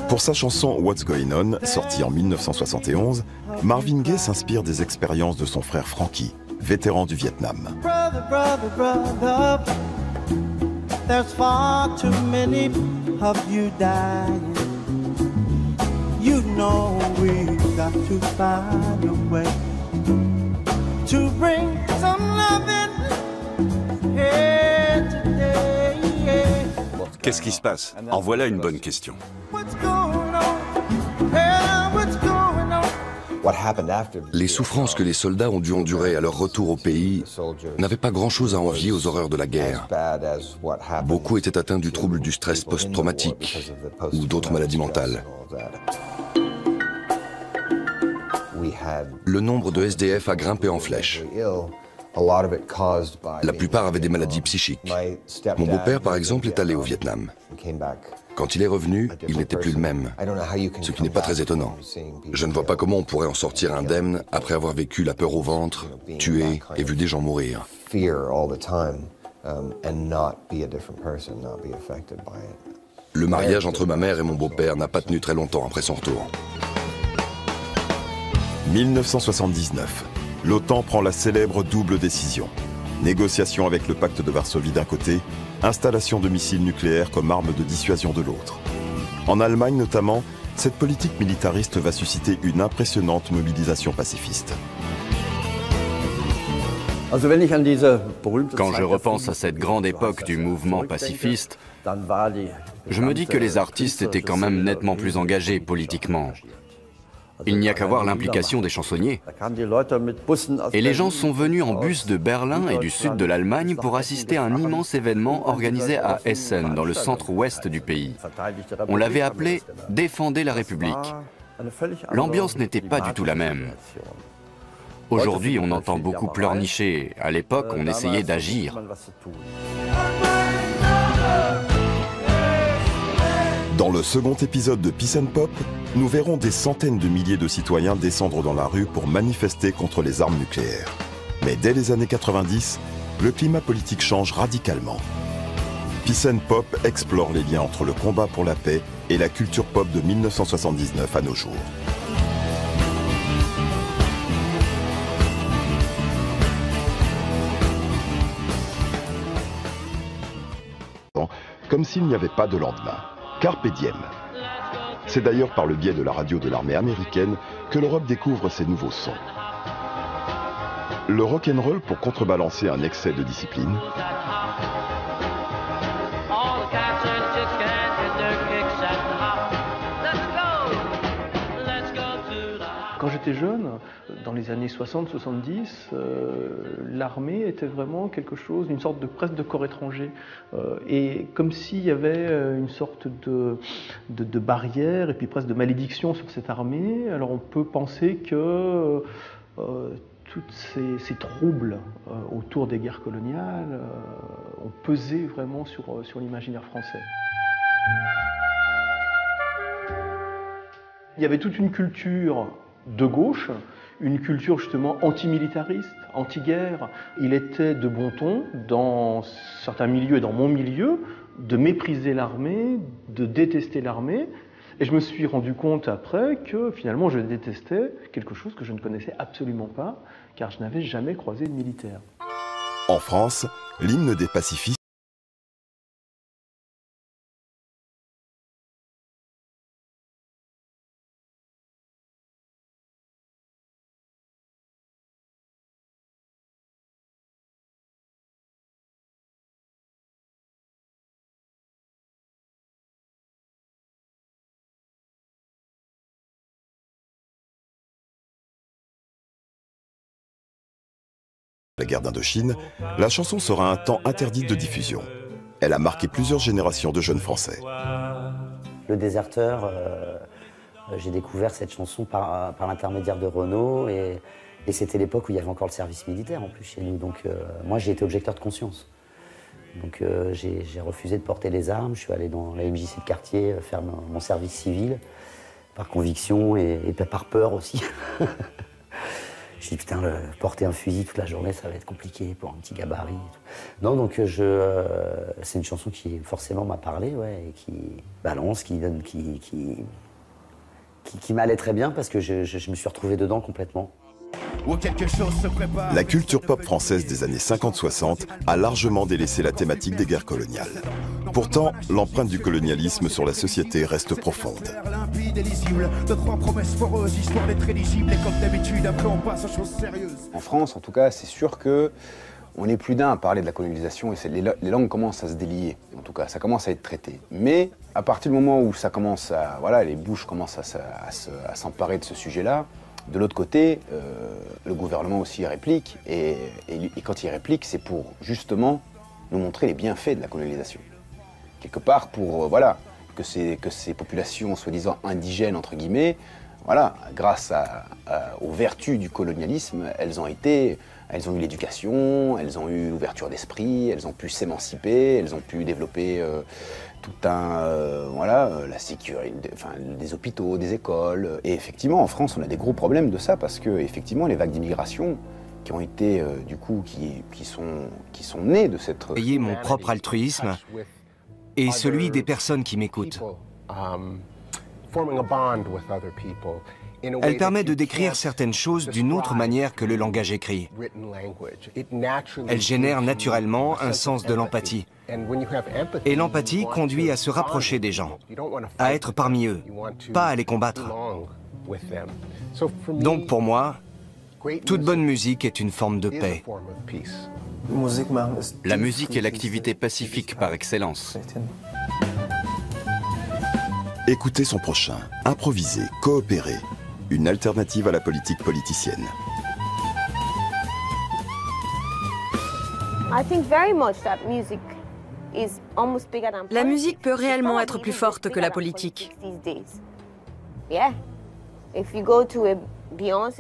Pour sa chanson What's Going On, sortie en 1971, Marvin Gaye s'inspire des expériences de son frère Frankie, vétéran du Vietnam. Brother, brother, brother, there's far too many of you dying. You know we've got to find a way to bring some loving here today. Qu'est-ce qui se passe? En voilà une bonne question. What's going on? Well, what's going on? Les souffrances que les soldats ont dû endurer à leur retour au pays n'avaient pas grand-chose à envier aux horreurs de la guerre. Beaucoup étaient atteints du trouble du stress post-traumatique ou d'autres maladies mentales. Le nombre de SDF a grimpé en flèche. La plupart avaient des maladies psychiques. Mon beau-père, par exemple, est allé au Vietnam. Quand il est revenu, il n'était plus le même, ce qui n'est pas très étonnant. Je ne vois pas comment on pourrait en sortir indemne après avoir vécu la peur au ventre, tué et vu des gens mourir. Le mariage entre ma mère et mon beau-père n'a pas tenu très longtemps après son retour. 1979. L'OTAN prend la célèbre double décision. Négociation avec le pacte de Varsovie d'un côté, installation de missiles nucléaires comme arme de dissuasion de l'autre. En Allemagne notamment, cette politique militariste va susciter une impressionnante mobilisation pacifiste. Quand je repense à cette grande époque du mouvement pacifiste, je me dis que les artistes étaient quand même nettement plus engagés politiquement. Il n'y a qu'à voir l'implication des chansonniers. Et les gens sont venus en bus de Berlin et du sud de l'Allemagne pour assister à un immense événement organisé à Essen, dans le centre-ouest du pays. On l'avait appelé « Défendez la République ». L'ambiance n'était pas du tout la même. Aujourd'hui, on entend beaucoup pleurnicher. À l'époque, on essayait d'agir. Dans le second épisode de Peace and Pop, nous verrons des centaines de milliers de citoyens descendre dans la rue pour manifester contre les armes nucléaires. Mais dès les années 90, le climat politique change radicalement. Peace and Pop explore les liens entre le combat pour la paix et la culture pop de 1979 à nos jours. Comme s'il n'y avait pas de lendemain. Carpe diem. C'est d'ailleurs par le biais de la radio de l'armée américaine que l'Europe découvre ces nouveaux sons. Le rock'n'roll pour contrebalancer un excès de discipline. Quand j'étais jeune, dans les années 60-70, l'armée était vraiment quelque chose, une sorte de presque de corps étranger. Et comme s'il y avait une sorte de barrière et puis presque de malédiction sur cette armée. Alors on peut penser que tous ces troubles autour des guerres coloniales ont pesé vraiment sur l'imaginaire français. Il y avait toute une culture de gauche, une culture justement antimilitariste, anti-guerre. Il était de bon ton, dans certains milieux et dans mon milieu, de mépriser l'armée, de détester l'armée. Et je me suis rendu compte après que finalement je détestais quelque chose que je ne connaissais absolument pas, car je n'avais jamais croisé de militaire. En France, l'hymne des pacifistes la guerre d'Indochine, la chanson sera un temps interdite de diffusion. Elle a marqué plusieurs générations de jeunes Français. Le Déserteur, j'ai découvert cette chanson par l'intermédiaire de Renaud et Et c'était l'époque où il y avait encore le service militaire en plus chez nous. Donc moi j'ai été objecteur de conscience. Donc j'ai refusé de porter les armes. Je suis allé dans la MJC de quartier faire mon service civil par conviction et par peur aussi. Je dis putain, porter un fusil toute la journée, ça va être compliqué pour un petit gabarit. Non, donc c'est une chanson qui forcément m'a parlé, ouais, et qui balance, qui m'allait très bien parce que je me suis retrouvé dedans complètement. La culture pop française des années 50-60 a largement délaissé la thématique des guerres coloniales. Pourtant, l'empreinte du colonialisme sur la société reste profonde. En France, en tout cas, c'est sûr que on n'est plus d'un à parler de la colonisation et les langues commencent à se délier. En tout cas, ça commence à être traité. Mais à partir du moment où ça commence à, voilà, les bouches commencent à s'emparer de ce sujet-là, de l'autre côté, le gouvernement aussi réplique, et quand il réplique, c'est pour justement nous montrer les bienfaits de la colonisation. Quelque part pour voilà, que ces populations soi-disant indigènes, entre guillemets, voilà, grâce aux vertus du colonialisme, elles ont eu l'éducation, elles ont eu l'ouverture d'esprit, elles ont pu s'émanciper, elles ont pu développer tout un, voilà, la sécurité, enfin, des hôpitaux, des écoles. Et effectivement, en France, on a des gros problèmes de ça parce que, effectivement, les vagues d'immigration qui ont été, du coup, qui sont nées de cette... Payer mon propre altruisme et celui des personnes qui m'écoutent. Elle permet de décrire certaines choses d'une autre manière que le langage écrit. Elle génère naturellement un sens de l'empathie. Et l'empathie conduit à se rapprocher des gens, à être parmi eux, pas à les combattre. Donc pour moi, toute bonne musique est une forme de paix. La musique est l'activité pacifique par excellence. Écoutez son prochain, improviser, coopérer, une alternative à la politique politicienne. La musique peut réellement être plus forte que la politique.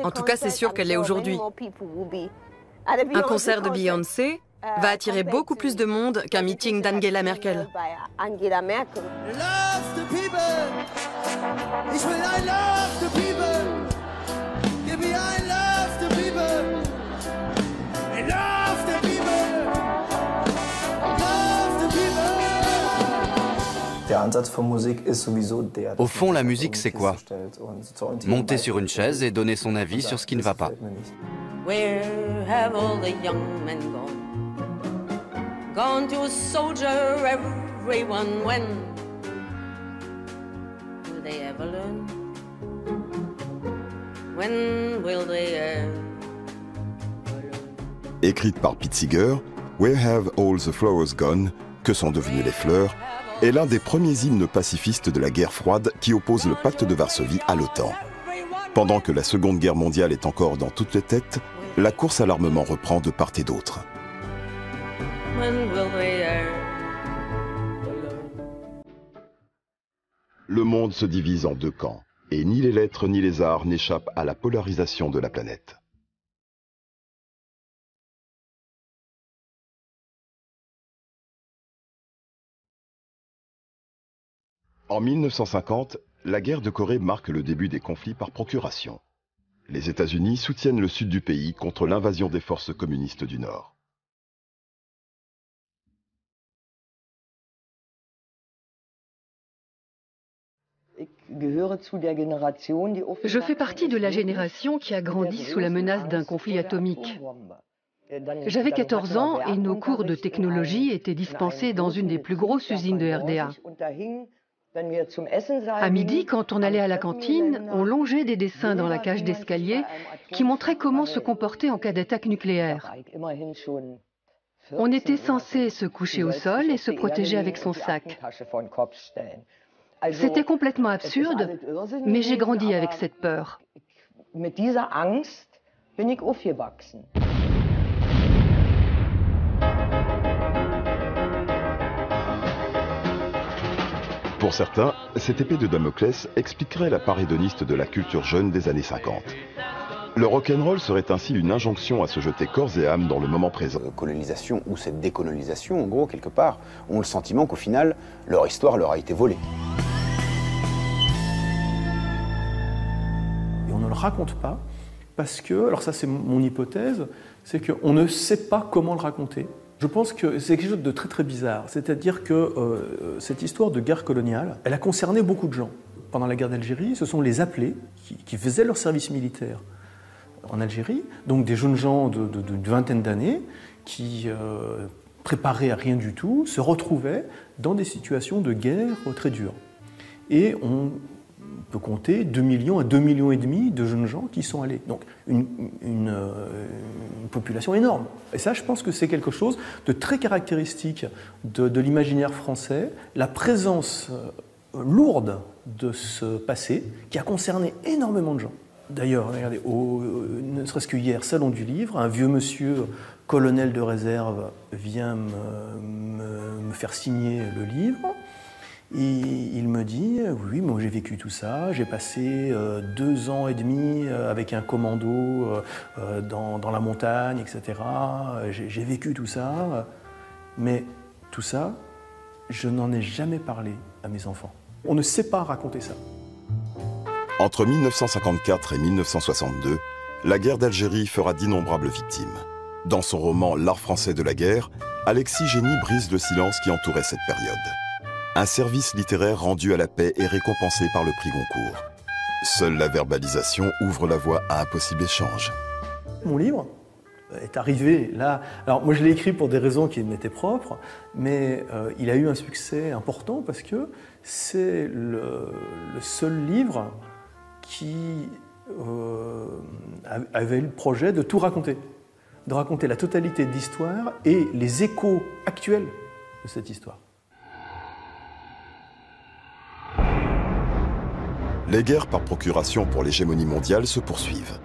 En tout cas, c'est sûr qu'elle l'est aujourd'hui. Un concert de Beyoncé va attirer beaucoup plus de monde qu'un meeting d'Angela Merkel. Au fond, la musique, c'est quoi? Monter sur une chaise et donner son avis sur ce qui ne va pas. Where have all the young men gone? Gone to a soldier, everyone when? Will they ever learn? When will they ever learn? Écrite par Pete Seeger, Where Have All the Flowers Gone? Que sont devenues les fleurs? Est l'un des premiers hymnes pacifistes de la guerre froide qui oppose le pacte de Varsovie à l'OTAN. Pendant que la Seconde Guerre mondiale est encore dans toutes les têtes, la course à l'armement reprend de part et d'autre. Le monde se divise en deux camps, et ni les lettres ni les arts n'échappent à la polarisation de la planète. En 1950, la guerre de Corée marque le début des conflits par procuration. Les États-Unis soutiennent le sud du pays contre l'invasion des forces communistes du Nord. Je fais partie de la génération qui a grandi sous la menace d'un conflit atomique. J'avais 14 ans et nos cours de technologie étaient dispensés dans une des plus grosses usines de RDA. À midi, quand on allait à la cantine, on longeait des dessins dans la cage d'escalier qui montraient comment se comporter en cas d'attaque nucléaire. On était censé se coucher au sol et se protéger avec son sac. C'était complètement absurde, mais j'ai grandi avec cette peur. Pour certains, cette épée de Damoclès expliquerait la part hédoniste de la culture jeune des années 50. Le rock'n'roll serait ainsi une injonction à se jeter corps et âme dans le moment présent. Colonisation ou cette décolonisation, en gros, quelque part, ont le sentiment qu'au final, leur histoire leur a été volée. Et on ne le raconte pas parce que, alors ça c'est mon hypothèse, c'est qu'on ne sait pas comment le raconter. Je pense que c'est quelque chose de très très bizarre, c'est-à-dire que cette histoire de guerre coloniale, elle a concerné beaucoup de gens. Pendant la guerre d'Algérie, ce sont les appelés qui faisaient leur service militaire en Algérie, donc des jeunes gens d'une vingtaine d'années qui, préparés à rien du tout, se retrouvaient dans des situations de guerre très dures. Et on peut compter 2 millions à 2,5 millions de jeunes gens qui sont allés. Donc une population énorme. Et ça, je pense que c'est quelque chose de très caractéristique de l'imaginaire français, la présence lourde de ce passé qui a concerné énormément de gens. D'ailleurs, regardez, ne serait-ce que hier, salon du livre, un vieux monsieur, colonel de réserve, vient me faire signer le livre. Et il me dit, oui, moi j'ai vécu tout ça, j'ai passé 2 ans et demi avec un commando dans la montagne, etc. J'ai vécu tout ça, mais tout ça, je n'en ai jamais parlé à mes enfants. On ne sait pas raconter ça. Entre 1954 et 1962, la guerre d'Algérie fera d'innombrables victimes. Dans son roman L'art français de la guerre, Alexis Génie brise le silence qui entourait cette période. Un service littéraire rendu à la paix est récompensé par le prix Goncourt. Seule la verbalisation ouvre la voie à un possible échange. Mon livre est arrivé là. Alors moi je l'ai écrit pour des raisons qui m'étaient propres, mais il a eu un succès important parce que c'est le seul livre qui avait le projet de tout raconter, de raconter la totalité de l'histoire et les échos actuels de cette histoire. Les guerres par procuration pour l'hégémonie mondiale se poursuivent.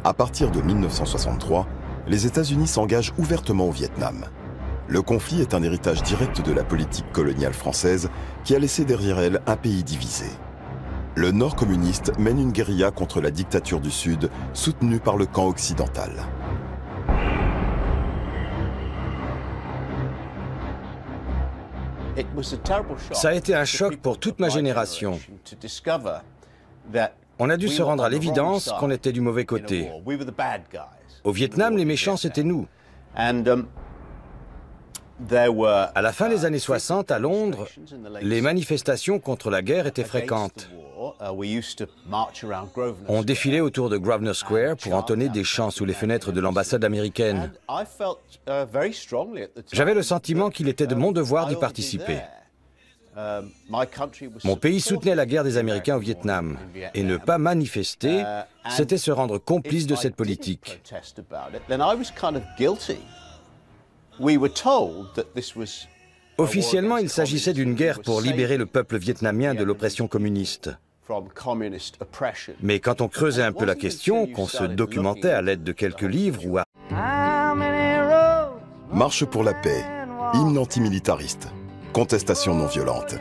À partir de 1963, les États-Unis s'engagent ouvertement au Vietnam. Le conflit est un héritage direct de la politique coloniale française qui a laissé derrière elle un pays divisé. Le Nord communiste mène une guérilla contre la dictature du Sud, soutenue par le camp occidental. Ça a été un choc pour toute ma génération. On a dû se rendre à l'évidence qu'on était du mauvais côté. Au Vietnam, les méchants, c'était nous. À la fin des années 60, à Londres, les manifestations contre la guerre étaient fréquentes. On défilait autour de Grosvenor Square pour entonner des chants sous les fenêtres de l'ambassade américaine. J'avais le sentiment qu'il était de mon devoir d'y participer. Mon pays soutenait la guerre des Américains au Vietnam. Et ne pas manifester, c'était se rendre complice de cette politique. Officiellement, il s'agissait d'une guerre pour libérer le peuple vietnamien de l'oppression communiste. Mais quand on creusait un peu la question, qu'on se documentait à l'aide de quelques livres ou à... Marche pour la paix, hymne antimilitariste, contestation non violente.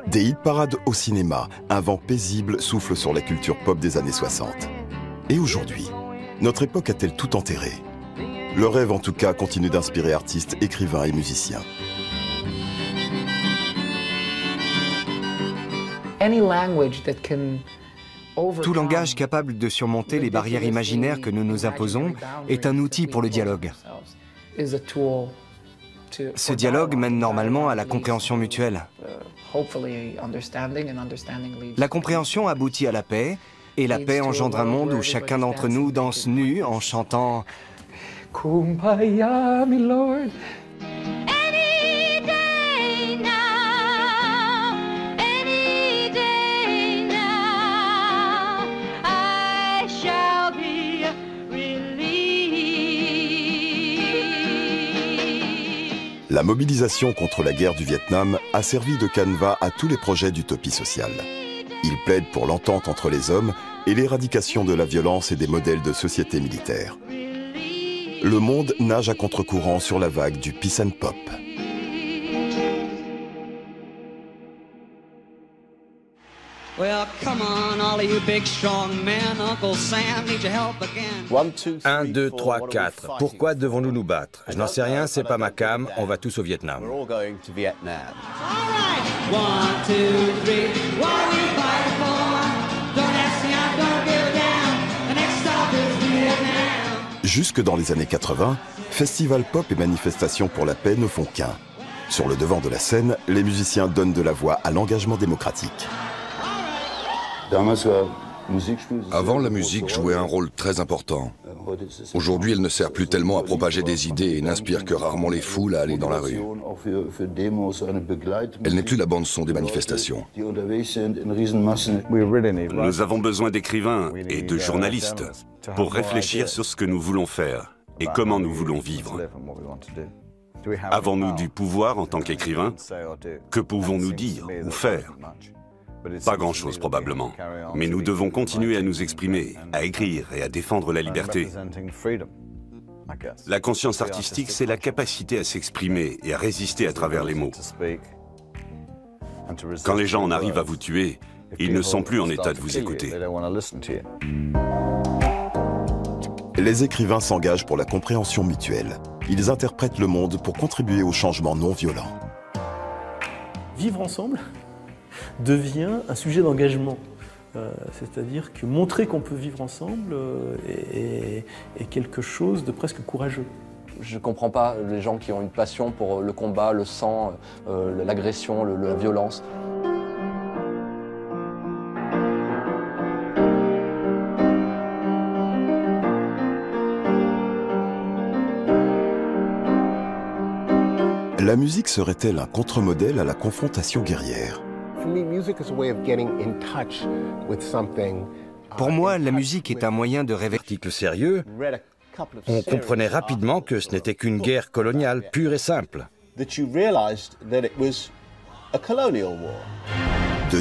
Des hit-parades au cinéma, un vent paisible souffle sur la culture pop des années 60. Et aujourd'hui, notre époque a-t-elle tout enterré? Le rêve, en tout cas, continue d'inspirer artistes, écrivains et musiciens. Tout langage capable de surmonter les barrières imaginaires que nous nous imposons est un outil pour le dialogue. Ce dialogue mène normalement à la compréhension mutuelle. La compréhension aboutit à la paix, et la paix engendre un monde où chacun d'entre nous danse nu en chantant « Kumbaya, my lord ». La mobilisation contre la guerre du Vietnam a servi de canevas à tous les projets d'utopie sociale. Il plaide pour l'entente entre les hommes et l'éradication de la violence et des modèles de société militaire. Le monde nage à contre-courant sur la vague du peace and pop. Well, come on, all of you big strong men, Uncle Sam needs your help again. 1, 2, 3, 4. Pourquoi devons-nous nous battre? Je n'en sais rien, c'est pas ma cam, on va tous au Vietnam. All right. 1, 2, 3. What are we fighting for? Don't ask me, I don't give down. The next stop is Vietnam. Jusque dans les années 80, festivals pop et manifestations pour la paix ne font qu'un. Sur le devant de la scène, les musiciens donnent de la voix à l'engagement démocratique. Avant, la musique jouait un rôle très important. Aujourd'hui, elle ne sert plus tellement à propager des idées et n'inspire que rarement les foules à aller dans la rue. Elle n'est plus la bande-son des manifestations. Nous avons besoin d'écrivains et de journalistes pour réfléchir sur ce que nous voulons faire et comment nous voulons vivre. Avons-nous du pouvoir en tant qu'écrivains? Que pouvons-nous dire ou faire? Pas grand-chose probablement, mais nous devons continuer à nous exprimer, à écrire et à défendre la liberté. La conscience artistique, c'est la capacité à s'exprimer et à résister à travers les mots. Quand les gens en arrivent à vous tuer, ils ne sont plus en état de vous écouter. Les écrivains s'engagent pour la compréhension mutuelle. Ils interprètent le monde pour contribuer au changement non violent. Vivre ensemble devient un sujet d'engagement. C'est-à-dire que montrer qu'on peut vivre ensemble est quelque chose de presque courageux. Je ne comprends pas les gens qui ont une passion pour le combat, le sang, l'agression, la violence. La musique serait-elle un contre-modèle à la confrontation guerrière? Pour moi, la musique est un moyen de révéler. Article sérieux, on comprenait rapidement que ce n'était qu'une guerre coloniale pure et simple. De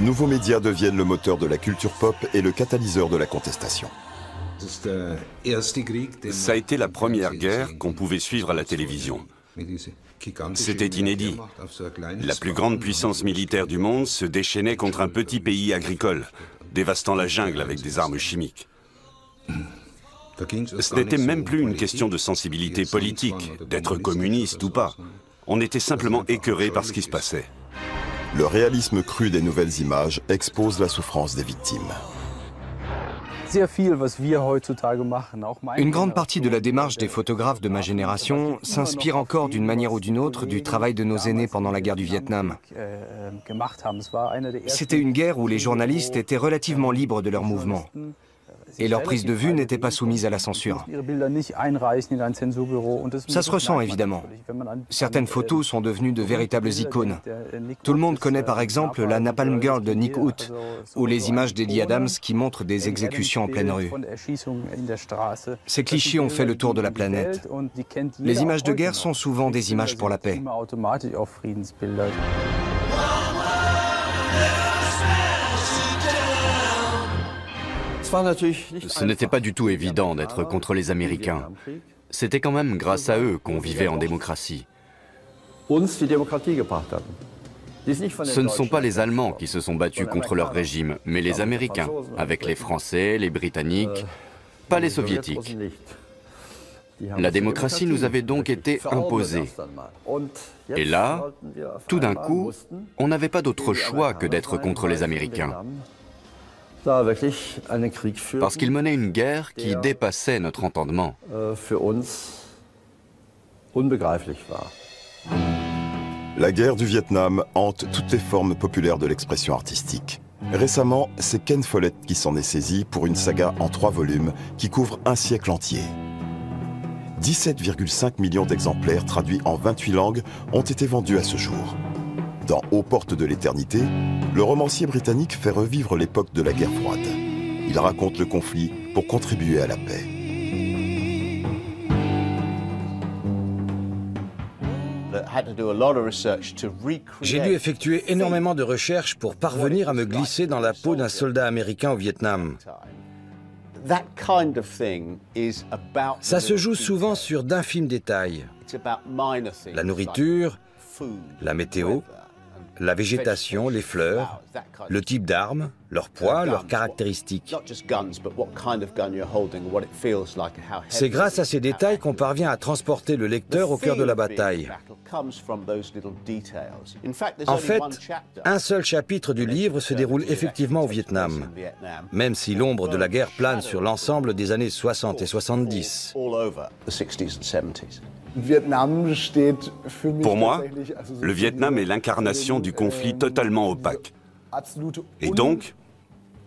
nouveaux médias deviennent le moteur de la culture pop et le catalyseur de la contestation. Ça a été la première guerre qu'on pouvait suivre à la télévision. C'était inédit. La plus grande puissance militaire du monde se déchaînait contre un petit pays agricole, dévastant la jungle avec des armes chimiques. Ce n'était même plus une question de sensibilité politique, d'être communiste ou pas. On était simplement écœurés par ce qui se passait. Le réalisme cru des nouvelles images expose la souffrance des victimes. Une grande partie de la démarche des photographes de ma génération s'inspire encore d'une manière ou d'une autre du travail de nos aînés pendant la guerre du Vietnam. C'était une guerre où les journalistes étaient relativement libres de leurs mouvements. Et leur prise de vue n'était pas soumise à la censure. Ça se ressent évidemment. Certaines photos sont devenues de véritables icônes. Tout le monde connaît par exemple la Napalm Girl de Nick Ut, ou les images d'Eddie Adams qui montrent des exécutions en pleine rue. Ces clichés ont fait le tour de la planète. Les images de guerre sont souvent des images pour la paix. Ce n'était pas du tout évident d'être contre les Américains. C'était quand même grâce à eux qu'on vivait en démocratie. Ce ne sont pas les Allemands qui se sont battus contre leur régime, mais les Américains, avec les Français, les Britanniques, pas les Soviétiques. La démocratie nous avait donc été imposée. Et là, tout d'un coup, on n'avait pas d'autre choix que d'être contre les Américains. Parce qu'ils menaient une guerre qui dépassait notre entendement. La guerre du Vietnam hante toutes les formes populaires de l'expression artistique. Récemment, c'est Ken Follett qui s'en est saisi pour une saga en 3 volumes qui couvre un siècle entier. 17,5 millions d'exemplaires traduits en 28 langues ont été vendus à ce jour. Dans Aux portes de l'éternité, le romancier britannique fait revivre l'époque de la guerre froide. Il raconte le conflit pour contribuer à la paix. J'ai dû effectuer énormément de recherches pour parvenir à me glisser dans la peau d'un soldat américain au Vietnam. Ça se joue souvent sur d'infimes détails. La nourriture, la météo, la végétation, les fleurs, le type d'armes, leur poids, leurs caractéristiques. C'est grâce à ces détails qu'on parvient à transporter le lecteur au cœur de la bataille. En fait, un seul chapitre du livre se déroule effectivement au Vietnam, même si l'ombre de la guerre plane sur l'ensemble des années 60 et 70. Pour moi, le Vietnam est l'incarnation du conflit totalement opaque. Et donc,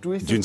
d'une